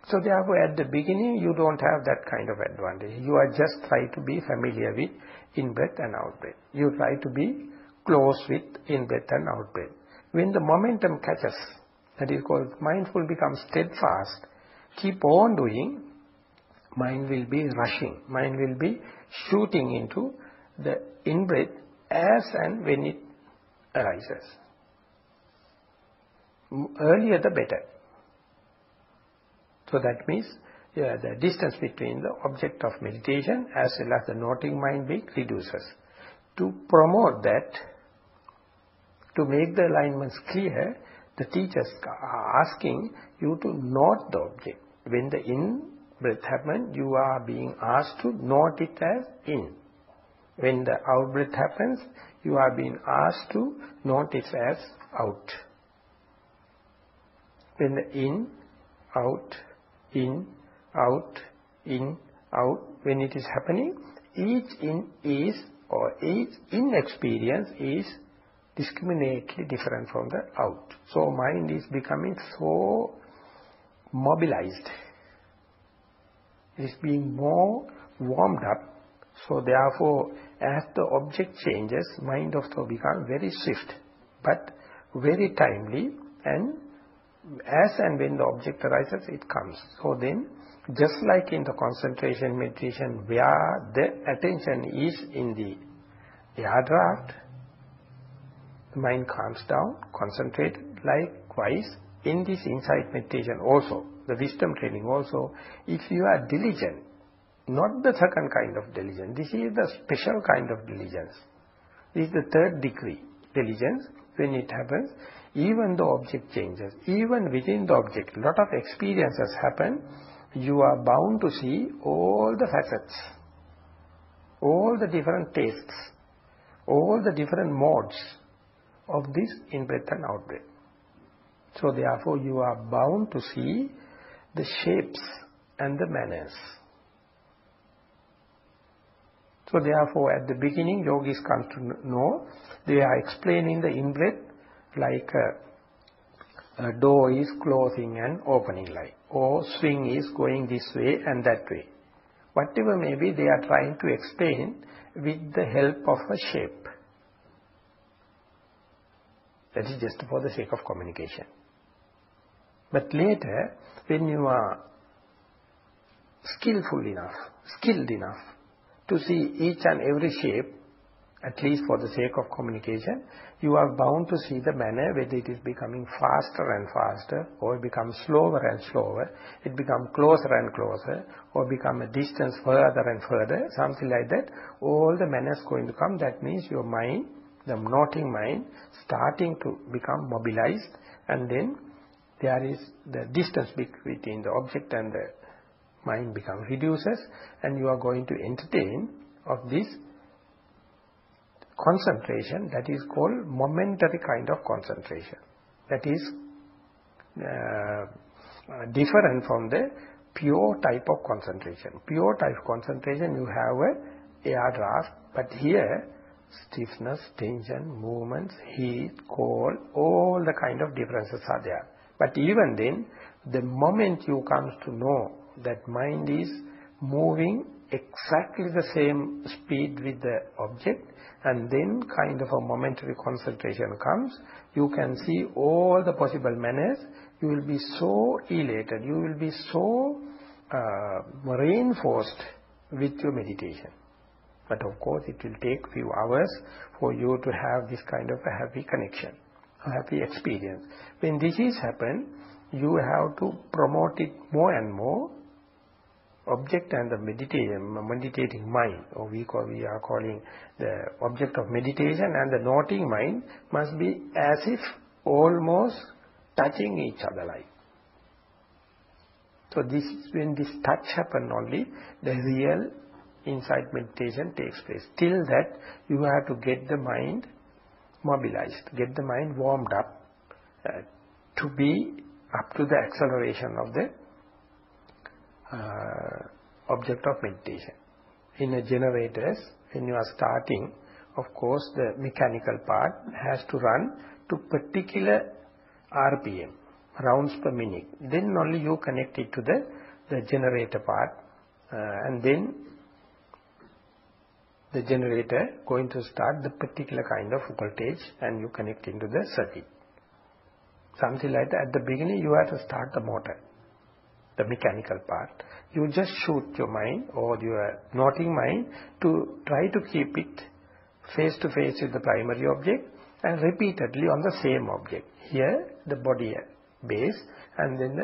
S1: So therefore at the beginning you don't have that kind of advantage. You are just trying to be familiar with in-breath and out-breath. You try to be close with in-breath and out-breath. When the momentum catches, that is called mindful becomes steadfast, keep on doing, mind will be rushing, mind will be shooting into the in-breath as and when it arises. Earlier the better. So that means the distance between the object of meditation as well as the noting mind reduces. To promote that, to make the alignments clear, the teachers are asking you to note the object. When the in-breath happens, you are being asked to note it as in. When the out-breath happens, you are being asked to note it as out. When the in, out, when it is happening, each in is, or each in experience is discriminately different from the out. So mind is becoming so mobilized. It is being more warmed up. So therefore, as the object changes, mind also becomes very swift, but very timely, and as and when the object arises, it comes. So then, just like in the concentration meditation, where the attention is in the air draft, the mind calms down, concentrated. Likewise, in this insight meditation also, the wisdom training also, if you are diligent, not the second kind of diligence, this is the special kind of diligence. This is the third degree. diligence, when it happens, even the object changes, even within the object, lot of experiences happen, you are bound to see all the facets, all the different tastes, all the different modes of this in-breath and out-breath. So therefore you are bound to see the shapes and the manners. So therefore at the beginning yogis come to know, they are explaining the in-breath like a door is closing and opening like, or swing is going this way and that way. Whatever may be, they are trying to explain with the help of a shape. That is just for the sake of communication. But later, when you are skilled enough to see each and every shape, at least for the sake of communication, you are bound to see the manner whether it is becoming faster and faster, or becomes slower and slower, it becomes closer and closer, or become a distance further and further, something like that. All the manners going to come. That means your mind, the noting mind, starting to become mobilized, and then there is the distance between the object and the mind becomes reduces, and you are going to entertain of this concentration that is called momentary kind of concentration. That is different from the pure type of concentration. Pure type of concentration, you have a air draft, but here stiffness, tension, movements, heat, cold, all the kind of differences are there. But even then, the moment you come to know that mind is moving exactly the same speed with the object, and then kind of a momentary concentration comes, you can see all the possible manners. You will be so elated, you will be so reinforced with your meditation. But of course it will take few hours for you to have this kind of a happy connection, a happy experience. When this is happen, you have to promote it more and more. Object and the meditating mind, or we are calling the object of meditation and the noting mind, must be as if almost touching each other like. So this is when this touch happen only, the real insight meditation takes place. Till that, you have to get the mind mobilized, get the mind warmed up to be up to the acceleration of the object of meditation. In a generators, when you are starting, of course the mechanical part has to run to particular RPM, rounds per minute. Then only you connect it to the generator part, and then the generator going to start the particular kind of voltage, and you connect into the circuit. Something like that. At the beginning you have to start the motor, the mechanical part. You just shoot your mind or your noting mind to try to keep it face to face with the primary object and repeatedly on the same object. Here the body base, and then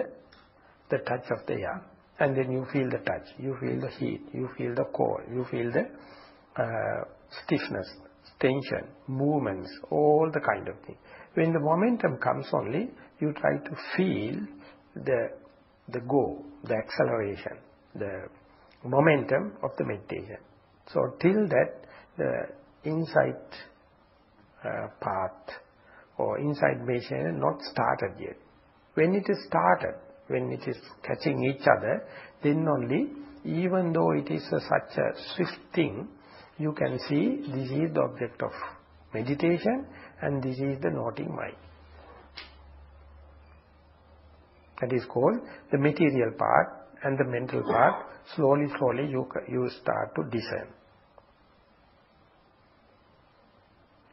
S1: the touch of the air, and then you feel the touch, you feel the heat, you feel the cold, you feel the stiffness, tension, movements, all the kind of thing. When the momentum comes only, you try to feel the go, the acceleration, the momentum of the meditation. So till that, the insight path or insight meditation is not started yet. When it is started, when it is catching each other, then only, even though it is such a swift thing, you can see this is the object of meditation and this is the noting mind. That is called the material part, and the mental part. Slowly you start to discern.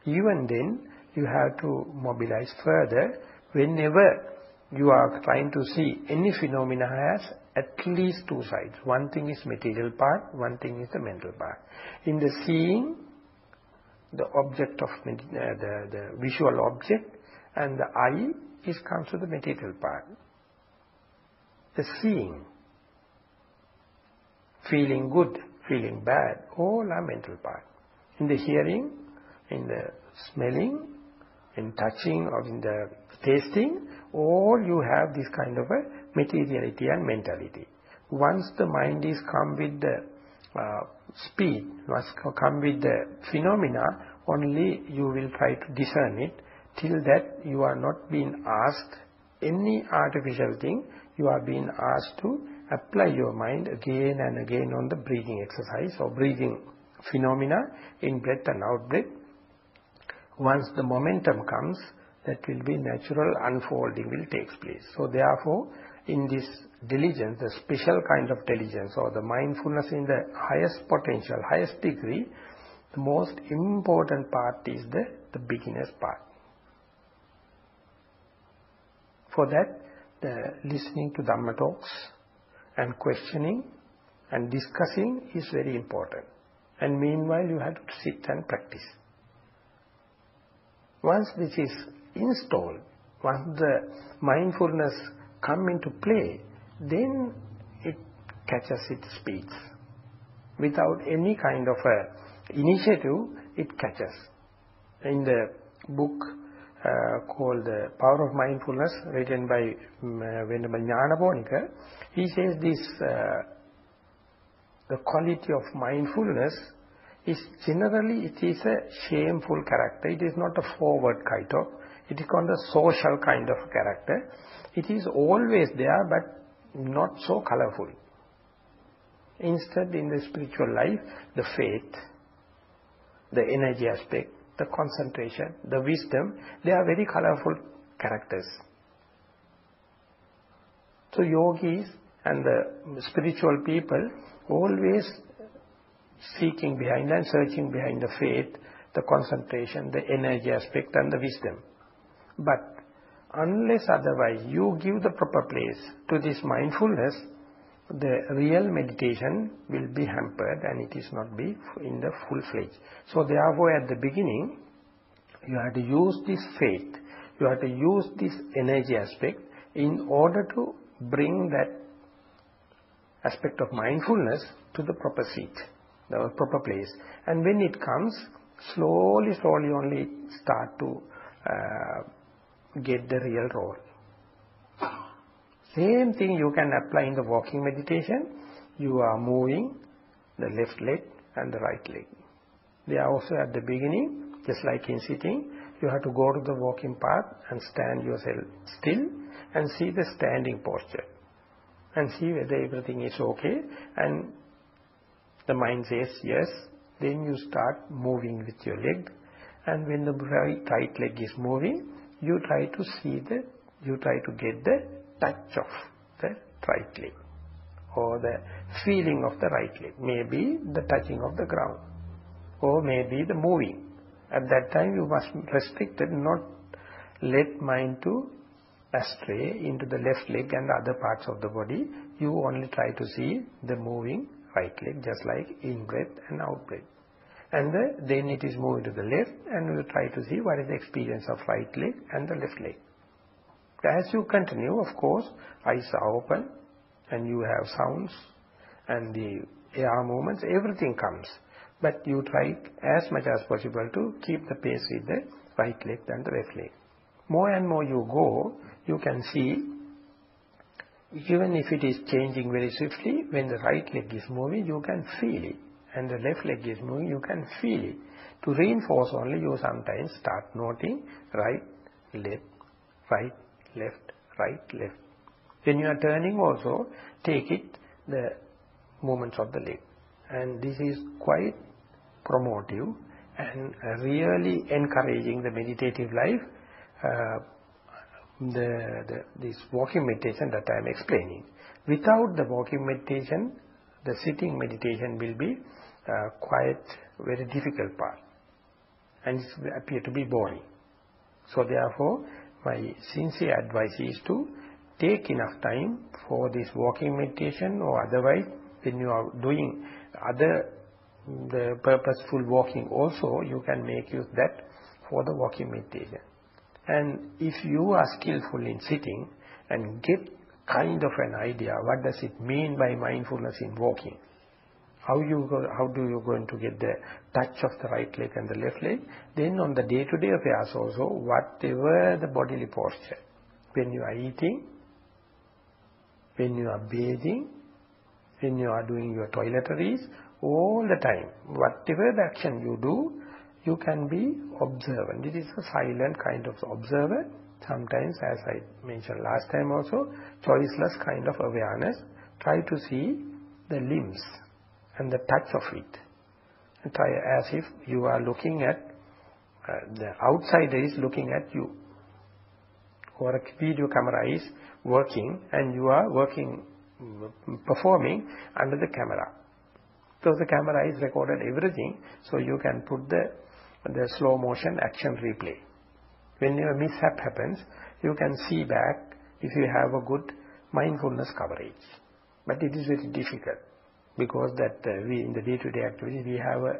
S1: Even then, you have to mobilize further. Whenever you are trying to see any phenomena has at least two sides. One thing is material part, one thing is the mental part. In the seeing, the object of the visual object, and the eye comes to the material part. The seeing, feeling good, feeling bad, all are mental part. In the hearing, in the smelling, in touching or in the tasting, all you have this kind of a materiality and mentality. Once the mind is come with the speed, once come with the phenomena, only you will try to discern it. Till that you are not being asked any artificial thing, you are being asked to apply your mind again and again on the breathing exercise or breathing phenomena, in-breath and out-breath. Once the momentum comes, that will be natural unfolding will take place. So therefore, in this diligence, the special kind of diligence or the mindfulness in the highest potential, highest degree, the most important part is the beginner's part. For that, the listening to Dhamma talks and questioning and discussing is very important. And meanwhile, you have to sit and practice. Once this is installed, once the mindfulness come into play, then it catches its speeds. Without any kind of a initiative, it catches. In the book called The Power of Mindfulness, written by Venerable Jnanaponika, he says this, the quality of mindfulness is generally, it is a shameful character. It is not a forward kind of, it is called a social kind of character. It is always there, but not so colorful. Instead, in the spiritual life, the faith, the energy aspect, the concentration, the wisdom, they are very colorful characters. So yogis and the spiritual people always seeking behind and searching behind the faith, the concentration, the energy aspect and the wisdom. But unless otherwise you give the proper place to this mindfulness, the real meditation will be hampered and it is not be in the full-fledged. So therefore at the beginning, you have to use this faith, you have to use this energy aspect in order to bring that aspect of mindfulness to the proper seat, the proper place. And when it comes, slowly only start to get the real role. Same thing you can apply in the walking meditation. You are moving the left leg and the right leg. They are also at the beginning, just like in sitting, you have to go to the walking path and stand yourself still and see the standing posture. And see whether everything is okay. And the mind says yes, then you start moving with your leg. And when the right leg is moving, you try to get the touch of the right leg or the feeling of the right leg, maybe the touching of the ground or maybe the moving. At that time you must restrict it, not let mind to astray into the left leg and other parts of the body. You only try to see the moving right leg, just like in-breath and out-breath. And then it is moving to the left and you try to see what is the experience of right leg and the left leg. As you continue, of course, eyes are open and you have sounds and the air movements, everything comes. But you try as much as possible to keep the pace with the right leg and the left leg. More and more you go, you can see, even if it is changing very swiftly, when the right leg is moving, you can feel it. And the left leg is moving, you can feel it. To reinforce only, you sometimes start noting right, left, right, left, right, left. When you are turning also, take it, the movements of the leg. And this is quite promotive and really encouraging the meditative life, this walking meditation that I am explaining. Without the walking meditation, the sitting meditation will be quite very difficult part and it will appear to be boring. So therefore, my sincere advice is to take enough time for this walking meditation, or otherwise when you are doing the purposeful walking also, you can make use that for the walking meditation. And if you are skillful in sitting and get kind of an idea, what does it mean by mindfulness in walking? How do you going to get the touch of the right leg and the left leg? Then on the day-to-day affairs also, whatever the bodily posture, when you are eating, when you are bathing, when you are doing your toiletries, all the time, whatever the action you do, you can be observant. It is a silent kind of observer. Sometimes, as I mentioned last time also, choiceless kind of awareness. Try to see the limbs and the touch of it. And try as if you are looking at, the outsider is looking at you. Or a video camera is working and you are working, performing under the camera. So the camera is recorded everything, so you can put the slow motion action replay. When a mishap happens, you can see back if you have a good mindfulness coverage. But it is very difficult because that we in the day-to-day activities we have a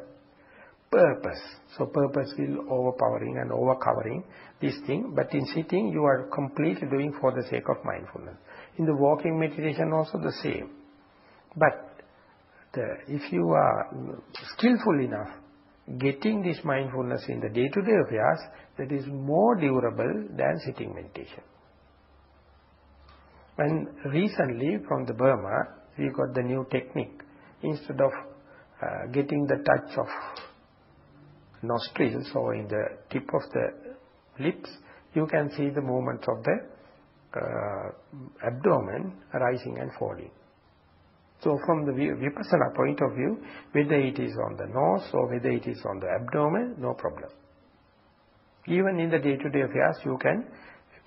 S1: purpose. So purpose will overpowering and overcovering this thing. But in sitting, you are completely doing for the sake of mindfulness. In the walking meditation also the same. But if you are skillful enough, getting this mindfulness in the day-to-day affairs, that is more durable than sitting meditation. And recently from the Burma, we got the new technique. Instead of getting the touch of nostrils or in the tip of the lips, you can see the movements of the abdomen rising and falling. So from the Vipassana point of view, whether it is on the nose or whether it is on the abdomen, no problem. Even in the day-to-day affairs, you can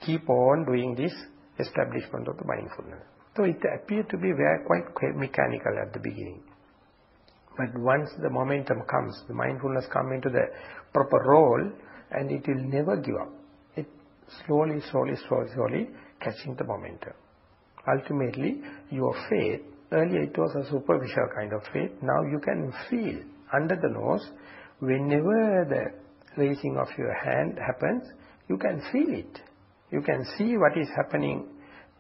S1: keep on doing this establishment of the mindfulness. So it appeared to be quite mechanical at the beginning. But once the momentum comes, the mindfulness comes into the proper role, and it will never give up. It slowly catching the momentum. Ultimately, your faith, earlier it was a superficial kind of faith, now you can feel under the nose, whenever the raising of your hand happens, you can feel it. You can see what is happening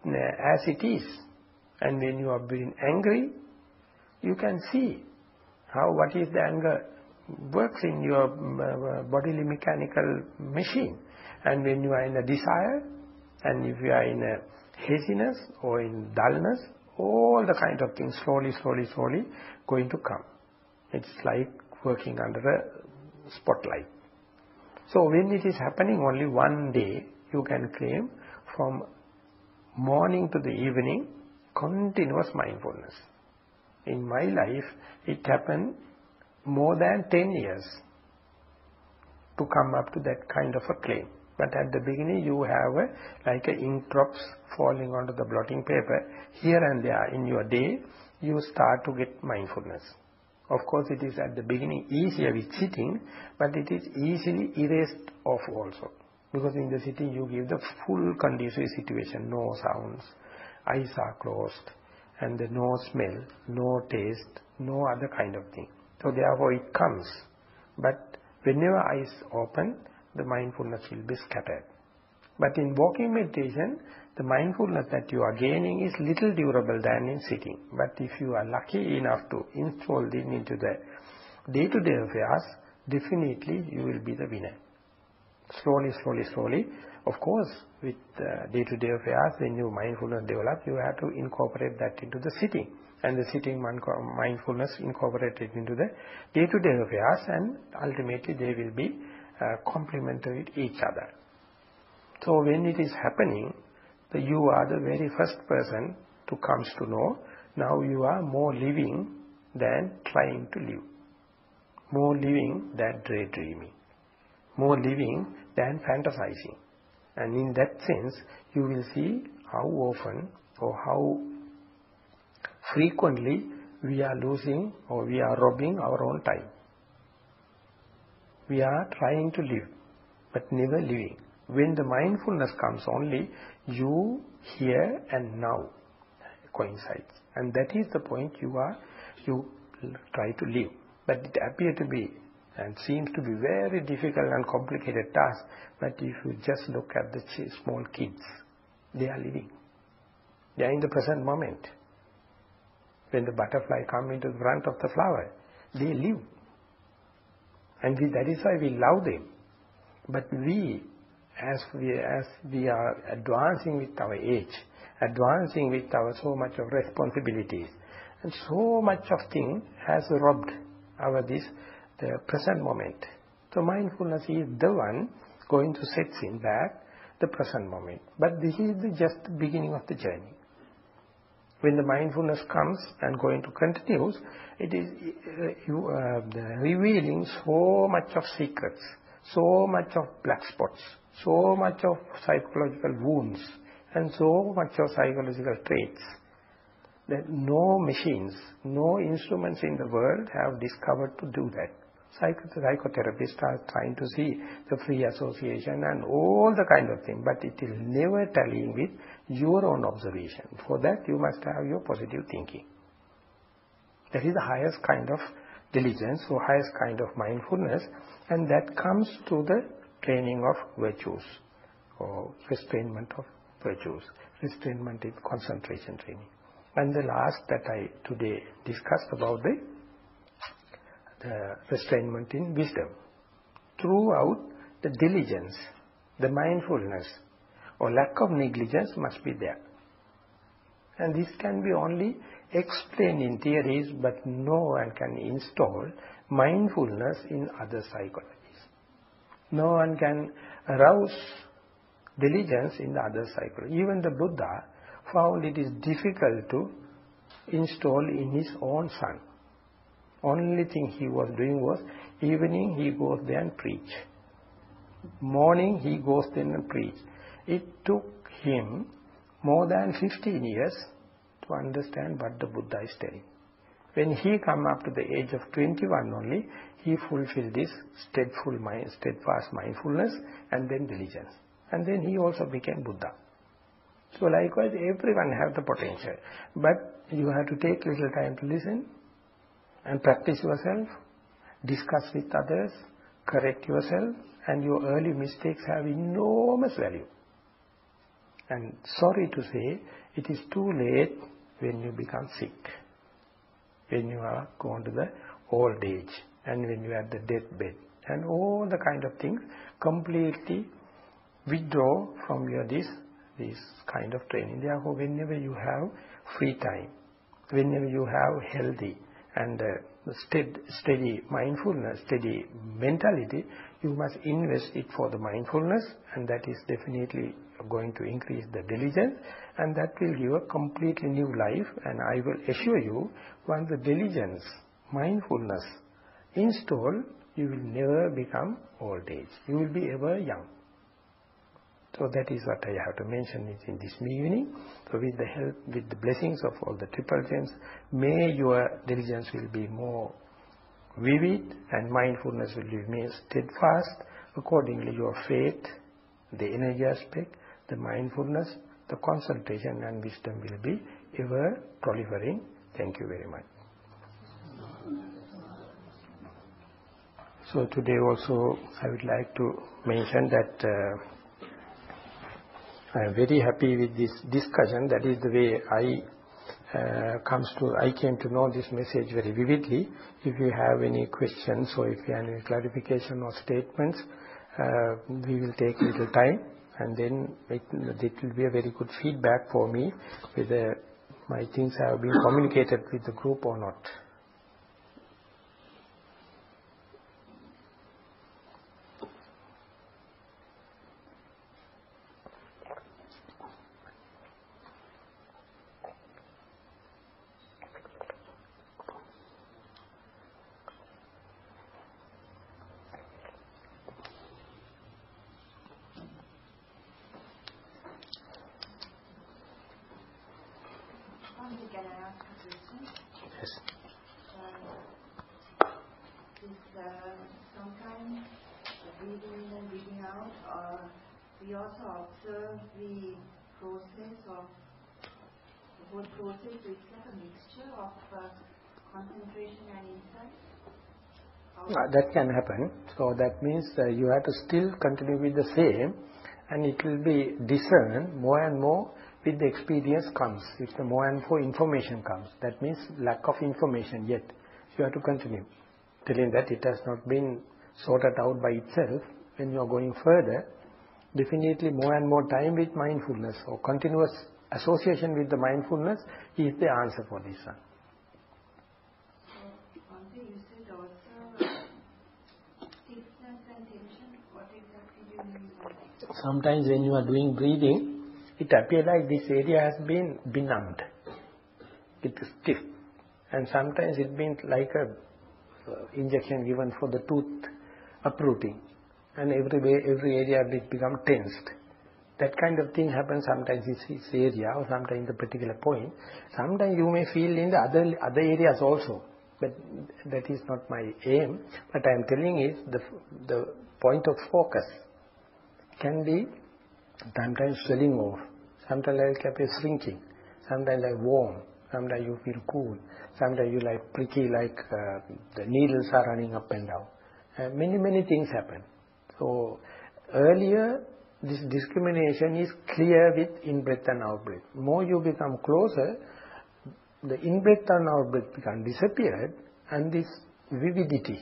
S1: as it is. And when you are being angry, you can see what is the anger works in your bodily mechanical machine. And when you are in a desire, and if you are in a haziness or in dullness, all the kind of things slowly going to come. It's like working under a spotlight. So when it is happening only one day, you can claim from morning to the evening, continuous mindfulness. In my life, it happened more than 10 years to come up to that kind of a claim. But at the beginning, you have like ink drops falling onto the blotting paper. Here and there in your day, you start to get mindfulness. Of course, it is at the beginning easier with sitting, but it is easily erased off also. Because in the sitting, you give the full conducive situation, no sounds, eyes are closed, and no smell, no taste, no other kind of thing. So therefore it comes. But whenever eyes open, the mindfulness will be scattered. But in walking meditation, the mindfulness that you are gaining is little durable than in sitting. But if you are lucky enough to install this into the day-to-day affairs, definitely you will be the winner. Slowly. Of course, with day-to-day affairs, when you mindfulness develop, you have to incorporate that into the sitting. And the sitting mindfulness incorporated into the day-to-day affairs, and ultimately they will be complementary to each other. So when it is happening, you are the very first person to comes to know, now you are more living than trying to live. More living than daydreaming. More living than fantasizing. And in that sense, you will see how often or how frequently we are losing or we are robbing our own time. We are trying to live, but never living. When the mindfulness comes only, you here and now coincides. And that is the point you try to live. But it appears to be and seems to be very difficult and complicated task. But if you just look at the small kids, they are living. They are in the present moment. When the butterfly comes into the front of the flower, they live. And that is why we love them. But as we are advancing with our age, advancing with our so much of responsibilities, and so much of thing has robbed the present moment. So mindfulness is the one going to set in back the present moment. But this is just the beginning of the journey. When the mindfulness comes and going to continues, it is revealing so much of secrets, so much of black spots, so much of psychological wounds, and so much of psychological traits that no machines, no instruments in the world have discovered to do that. Psychotherapists are trying to see the free association and all the kind of thing, but it will never tally with your own observation. For that you must have your positive thinking. That is the highest kind of diligence or highest kind of mindfulness, and that comes to the training of virtues or restrainment of virtues, restrainment in concentration training. And the last that I today discussed about the restrainment in wisdom. Throughout, the diligence, the mindfulness or lack of negligence must be there. And this can be only explained in theories, but no one can install mindfulness in other psychologies. No one can arouse diligence in the other psychology. Even the Buddha found it is difficult to install in his own son. Only thing he was doing was, evening he goes there and preach. Morning he goes there and preach. It took him more than 15 years to understand what the Buddha is telling. When he come up to the age of 21 only, he fulfilled this steadfast mindfulness and then diligence. And then he also became Buddha. So likewise, everyone have the potential. But you have to take little time to listen and practice yourself, discuss with others, correct yourself, and your early mistakes have enormous value. And sorry to say, it is too late when you become sick, when you are gone to the old age, and when you are at the deathbed, and all the kind of things completely withdraw from your this kind of training. Therefore, whenever you have free time, whenever you have healthy and steady mindfulness, steady mentality, you must invest it for the mindfulness, and that is definitely going to increase the diligence, and that will give a completely new life. And I will assure you, once the diligence, mindfulness installed, you will never become old age. You will be ever young. So that is what I have to mention it in this evening. So with the help, with the blessings of all the triple gems, may your diligence will be more vivid and mindfulness will remain steadfast. Accordingly, your faith, the energy aspect, the mindfulness, the concentration and wisdom will be ever proliferating. Thank you very much. So today also I would like to mention that I am very happy with this discussion. That is the way I came to know this message very vividly. If you have any questions or if you have any clarification or statements, we will take a little time, and then it will be a very good feedback for me whether my things have been communicated with the group or not.
S2: Can I ask a question?
S1: Yes.
S2: Sometimes breathing in and breathing out, we also observe the process of the whole process. So it's like a mixture of concentration and insight.
S1: That can happen. So that means you have to still continue with the same, and it will be discerned more and more with the experience comes. If the more and more information comes, that means lack of information yet. So you have to continue. Telling that it has not been sorted out by itself. When you are going further, definitely more and more time with mindfulness or continuous association with the mindfulness is the answer for this one.
S2: So, one thing you said also, stiffness and tension, what exactly do you mean by that?
S1: Sometimes when you are doing breathing, it appears like this area has been benumbed. It is stiff. And sometimes it means like a injection given for the tooth uprooting. And every area will become tensed. That kind of thing happens sometimes in this area or sometimes in the particular point. Sometimes you may feel in the other areas also. But that is not my aim. But I am telling is the point of focus can be sometimes swelling off, sometimes like a shrinking, sometimes like warm, sometimes you feel cool, sometimes you like pricky, like the needles are running up and down. Many things happen. So earlier this discrimination is clear with in-breath and out-breath. More you become closer, the in-breath and out-breath become disappeared, and this vividity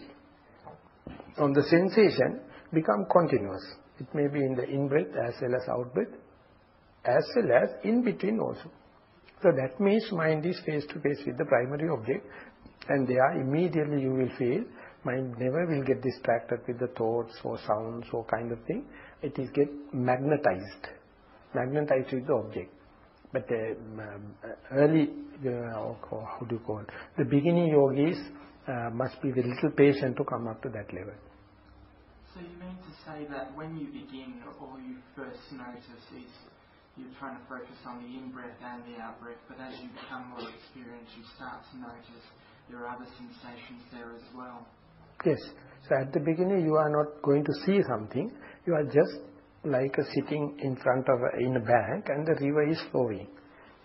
S1: on the sensation become continuous. It may be in the in-breath as well as out-breath, as well as in between also. So that means mind is face to face with the primary object, and there immediately you will feel mind never will get distracted with the thoughts or sounds or kind of thing. It is get magnetized with the object. But early, how do you call it? The beginning yogis must be a little patient to come up to that level.
S3: So you mean to say that when you begin, all you first notice is you're trying to focus on the in-breath and the out-breath, but as you become more experienced, you start to notice there are other sensations there as well?
S1: Yes. So at the beginning you are not going to see something. You are just like sitting in front of in a bank and the river is flowing.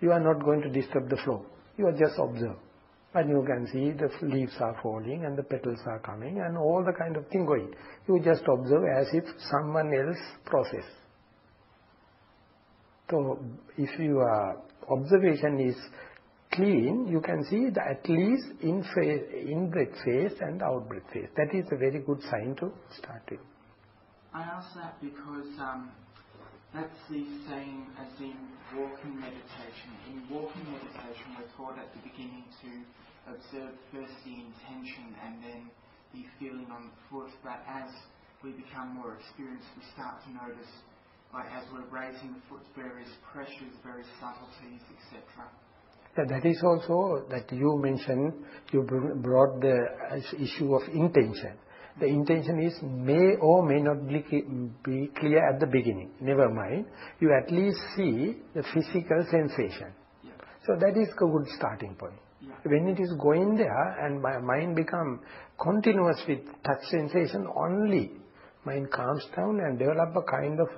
S1: You are not going to disturb the flow. You are just observe. And you can see the leaves are falling and the petals are coming and all the kind of thing going. You just observe as if someone else process. So if your observation is clean, you can see that at least in-breath phase and out-breath phase. That is a very good sign to start with.
S3: I ask that because that's the same as in walking meditation. In walking meditation, we're taught at the beginning to observe first the intention and then the feeling on the foot. But as we become more experienced, we start to notice, like as we're raising the foot, various pressures, various subtleties, etc.
S1: That is also that you mentioned, you brought the issue of intention. The intention is may or may not be clear at the beginning. Never mind. You at least see the physical sensation.
S3: Yeah.
S1: So that is a good starting point. Yeah. When it is going there and my mind become continuous with touch sensation only, mind calms down and develop a kind of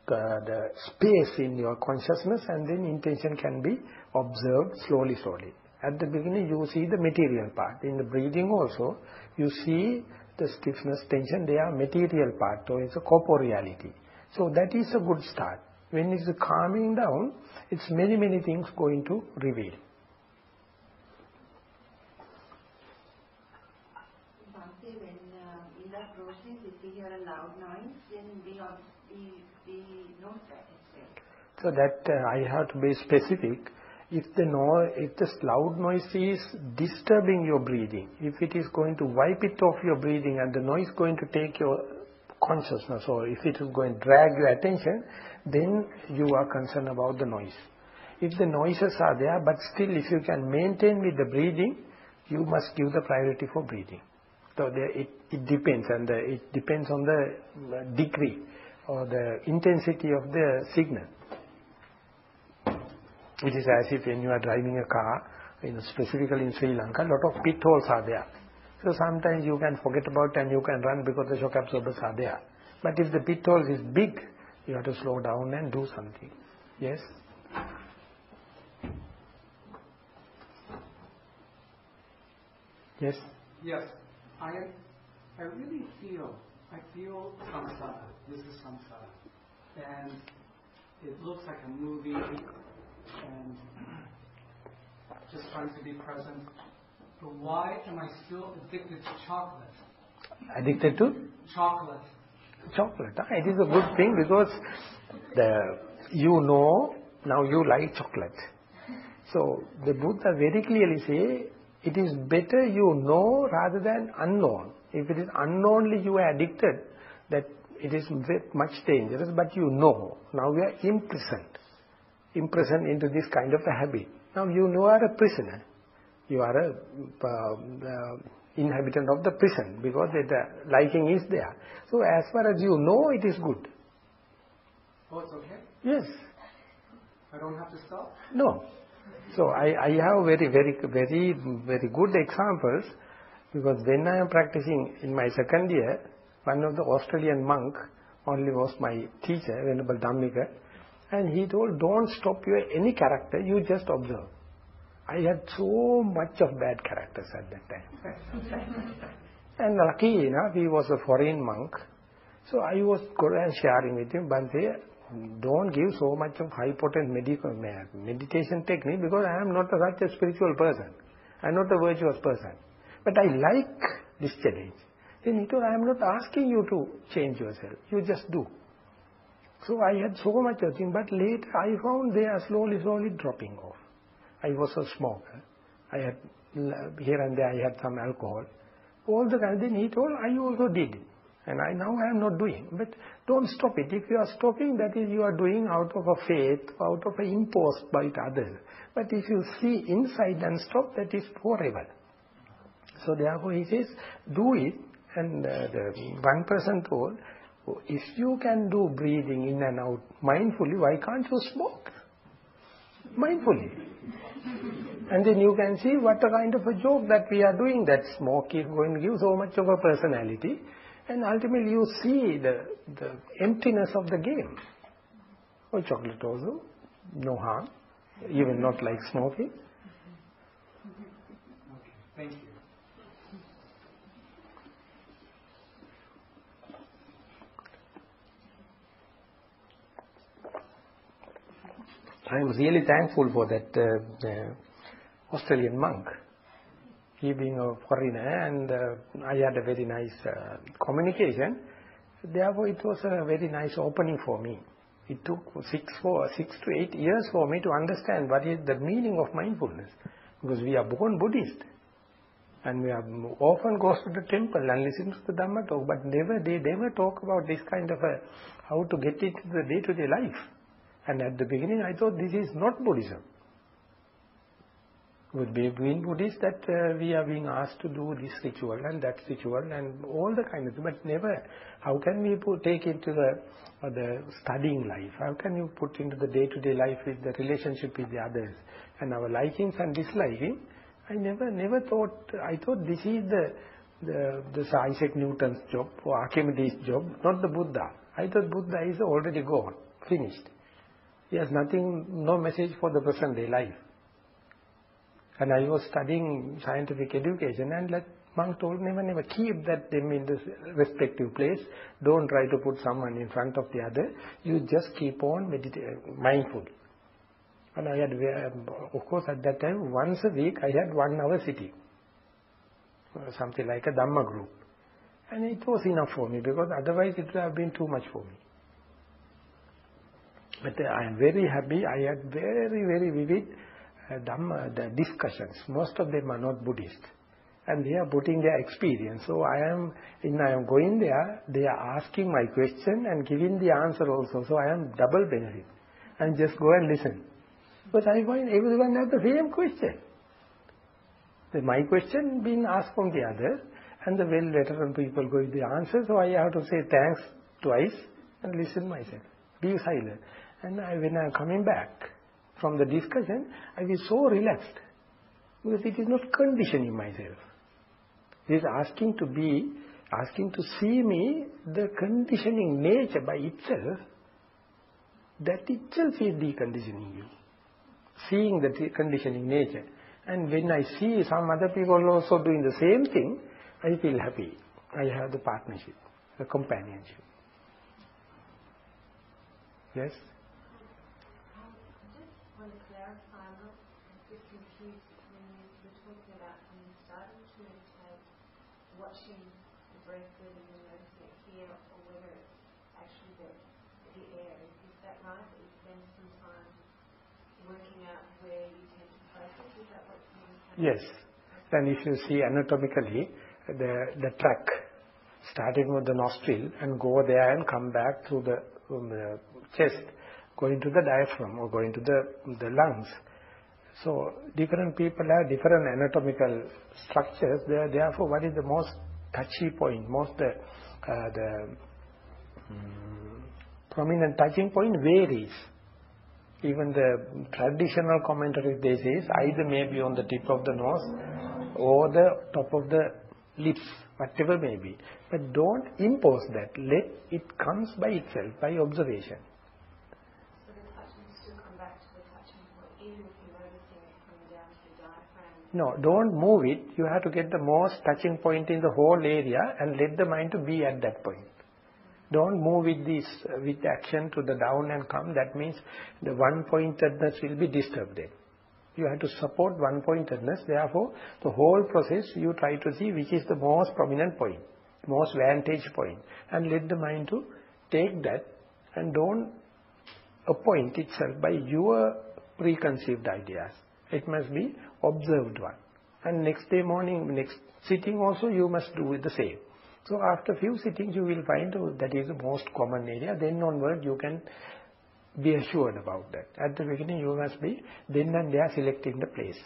S1: the space in your consciousness, and then intention can be observed slowly. At the beginning you see the material part. In the breathing also you see the stiffness, tension, they are material part, so it's a corporeality. So that is a good start. When it's calming down, it's many things going to reveal.
S2: When in that process, if we hear a loud noise, then we know that itself.
S1: So that I have to be specific. If the loud noise is disturbing your breathing, if it is going to wipe it off your breathing and the noise is going to take your consciousness, or if it is going to drag your attention, then you are concerned about the noise. If the noises are there, but still if you can maintain with the breathing, you must give the priority for breathing. So it depends, and it depends on the degree or the intensity of the signal. It is as if when you are driving a car, specifically in Sri Lanka, a lot of pit holes are there. So sometimes you can forget about and you can run because the shock absorbers are there. But if the pit hole is big, you have to slow down and do something. Yes? Yes?
S4: Yes. I really feel samsara. This is samsara. And it looks like a movie and just trying to be present. But why am I still addicted to chocolate?
S1: Addicted to?
S4: Chocolate.
S1: Chocolate. It is a good thing because now you like chocolate. So the Buddha very clearly say, it is better you know rather than unknown. If it is unknownly you are addicted, that it is very much dangerous, but you know. Now you are imprisoned into this kind of a habit. Now you are a prisoner. You are a inhabitant of the prison because the liking is there. So as far as you know, it is good.
S4: Oh, it's okay?
S1: Yes.
S4: I don't have to stop?
S1: No. So I have very good examples, because when I am practicing in my second year, one of the Australian monk only was my teacher, Venerable Dhammika, and he told, don't stop your any character, you just observe. I had so much of bad characters at that time. And lucky enough, he was a foreign monk. So I was sharing with him, Bhante, don't give so much of high potent meditation technique, because I am not such a spiritual person. I am not a virtuous person. But I like this challenge. Then he told, I am not asking you to change yourself. You just do. So I had so much of thing, but later I found they are slowly dropping off. I was a smoker. I had, here and there I had some alcohol. All the time, then he told, I also did it. And now I am not doing. But don't stop it. If you are stopping, that is you are doing out of a faith, out of a imposed by others. But if you see inside and stop, that is forever. So therefore he says, do it. And the one person told, if you can do breathing in and out mindfully, why can't you smoke? Mindfully. And then you can see what a kind of a joke that we are doing, that smoke is going to give so much of a personality. And ultimately you see the emptiness of the game. Oh, chocolate also, no harm, even not like smoking.
S4: Okay, thank you.
S1: I am really thankful for that Australian monk. He being a foreigner, and I had a very nice communication. Therefore, it was a very nice opening for me. It took 6 to 8 years for me to understand what is the meaning of mindfulness. Because we are born Buddhist. And we are often goes to the temple and listen to the Dhamma talk, but they never talk about this kind of how to get into the day-to-day life. And at the beginning, I thought this is not Buddhism. With being Buddhist, that we are being asked to do this ritual and that ritual and all the kind of things, but never, how can we take into the studying life? How can you put into the day-to-day life with the relationship with the others and our likings and disliking? I never thought, I thought this is the Isaac Newton's job or Archimedes' job, not the Buddha. I thought Buddha is already gone, finished. He has nothing, no message for the present day life. And I was studying scientific education, and that monk told, never keep them in the respective place. Don't try to put someone in front of the other. You just keep on mindful. And I had, of course at that time, once a week I had 1 hour sitting. Something like a Dhamma group. And it was enough for me, because otherwise it would have been too much for me. But I am very happy. I had very vivid Dhamma, the discussions. Most of them are not Buddhist. And they are putting their experience. So I am going there, they are asking my question and giving the answer also. So I am double benefit. And just go and listen. But I find everyone has the same question. My question being asked from the other, and the well-veteran people going the answer. So I have to say thanks twice and listen myself. Be silent. And when I am coming back from the discussion, I was so relaxed, because it is not conditioning myself. It is asking to see me, the conditioning nature by itself, that itself is deconditioning you. Seeing the conditioning nature. And when I see some other people also doing the same thing, I feel happy. I have the partnership, the companionship. Yes?
S2: want to clarify, I'm not a bit confused when you were talking about when you started to meditate, watching the breath whether you notice it here or whether it's actually the air. Is that right? That you spend some time working out where you tend to focus? Is that what you mean?
S1: Yes. Then if you see anatomically, the track, starting with the nostril and go there and come back through the chest, going to the diaphragm or going to the lungs. So different people have different anatomical structures. Therefore, what is the most touchy point, the prominent touching point varies. Even the traditional commentaries, they say, either maybe on the tip of the nose or the top of the lips, whatever may be. But don't impose that. Let it comes by itself, by observation.
S2: So the touching still come back to the touching point, even if you're noticing it coming down to the diaphragm?
S1: No, don't move it. You have to get the most touching point in the whole area and let the mind to be at that point. Don't move with action to the down and come. That means the one-pointedness will be disturbed then. You have to support one-pointedness. Therefore, the whole process you try to see which is the most prominent point, most vantage point, and let the mind to take that and don't appoint itself by your preconceived ideas. It must be observed one. And next day morning, next sitting also you must do it the same. So after few sittings you will find that is the most common area. Then onward you can be assured about that. At the beginning you must be then and there selecting the place.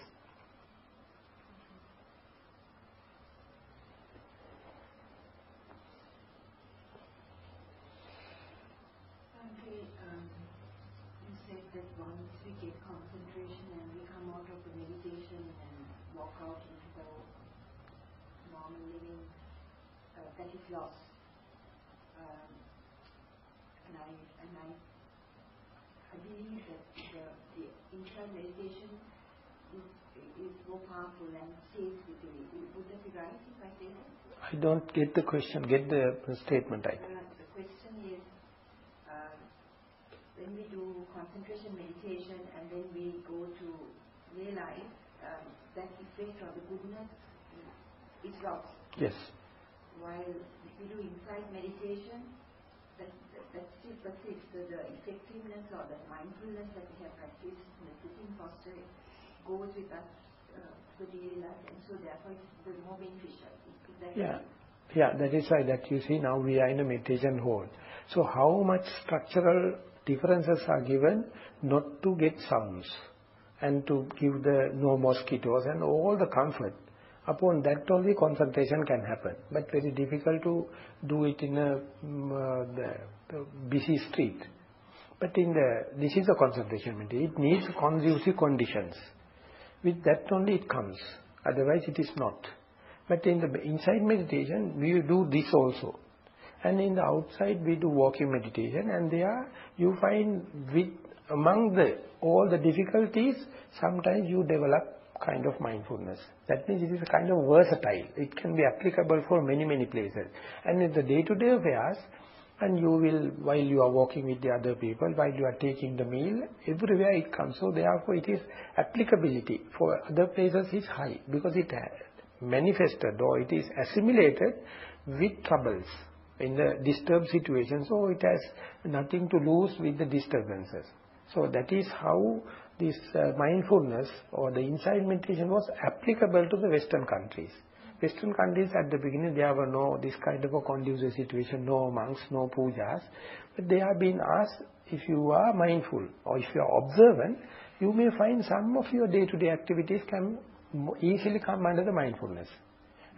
S2: You said that once we get concentration and we come out of the meditation and walk out into the normal living, that is lost. And I believe that the inside meditation is more powerful and stays with you. Would that be right if I say that?
S1: I don't get the question, get the statement right.
S2: The question is, when we do concentration meditation and then we go to realize that effect or the goodness is lost.
S1: Yes.
S2: While if we do inside meditation, that still persists. So the effectiveness or the mindfulness that we have practiced in the sitting posture goes with us to the daily life, and so therefore it's more beneficial. Is that right?
S1: Yeah, that is why that you see now we are in a meditation hall. So how much structural differences are given not to get sounds and to give the no mosquitoes and all the comfort. Upon that only concentration can happen. But very difficult to do it in a busy street. But this is a concentration meditation. It needs conducive conditions. With that only it comes. Otherwise it is not. But in the inside meditation we do this also. And in the outside we do walking meditation, and there you find among all the difficulties, sometimes you develop kind of mindfulness. That means it is a kind of versatile. It can be applicable for many, many places. And in the day-to-day affairs, and you will, while you are walking with the other people, while you are taking the meal, everywhere it comes. So therefore it is applicability for other places is high, because it manifested or it is assimilated with troubles in the disturbed situation. So it has nothing to lose with the disturbances. So that is how this mindfulness or the inside meditation was applicable to the Western countries. Western countries at the beginning there were no this kind of a conducive situation, no monks, no pujas. But they have been asked, if you are mindful or if you are observant, you may find some of your day-to-day activities can easily come under the mindfulness.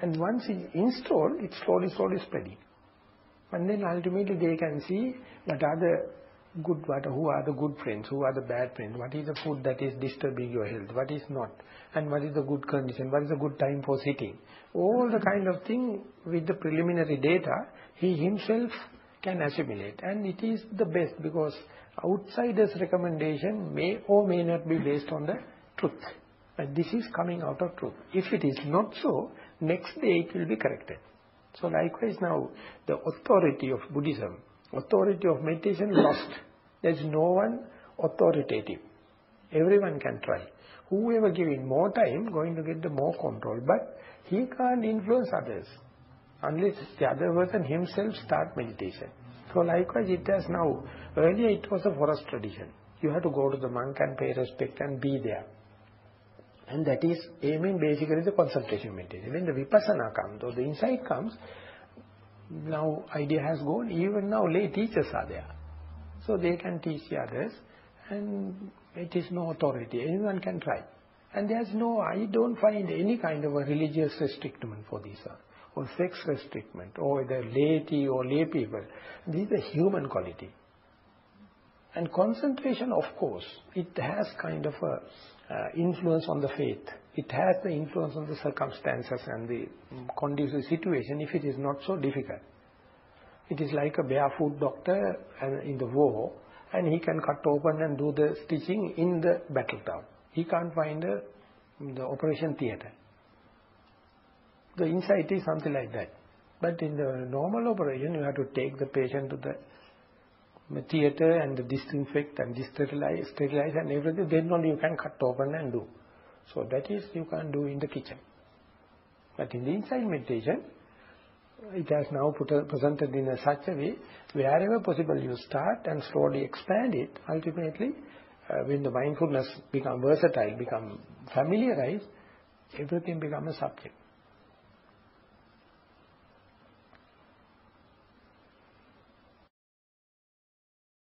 S1: And once it's installed, it's slowly spreading. And then ultimately they can see who are the good friends, who are the bad friends, what is the food that is disturbing your health, what is not, and what is the good condition, what is the good time for sitting. All the kind of thing with the preliminary data, he himself can assimilate. And it is the best, because outsider's recommendation may or may not be based on the truth. But this is coming out of truth. If it is not so, next day it will be corrected. So likewise now, the authority of Buddhism, authority of meditation lost. There is no one authoritative. Everyone can try. Whoever giving more time, going to get the more control. But he can't influence others unless the other person himself start meditation. So likewise it has now, earlier it was a forest tradition. You have to go to the monk and pay respect and be there. And that is aiming basically the concentration meditation. When the vipassana comes or the insight comes, now idea has gone, even now lay teachers are there. So they can teach the others and it is no authority, anyone can try. And there's no, I don't find any kind of a religious restriction for this one, or sex restriction, or the laity or lay people. This is a human quality. And concentration, of course, it has kind of a influence on the faith. It has the influence on the circumstances and the conducive situation if it is not so difficult. It is like a barefoot doctor in the war, and he can cut open and do the stitching in the battleground. He can't find the operation theatre. The insight is something like that. But in the normal operation, you have to take the patient to the theatre and disinfect and sterilize and everything. Then only you can cut open and do. So that is you can do in the kitchen. But in the insight meditation, it has now presented in such a way, wherever possible you start and slowly expand it. Ultimately, when the mindfulness become versatile, become familiarized, everything becomes a subject.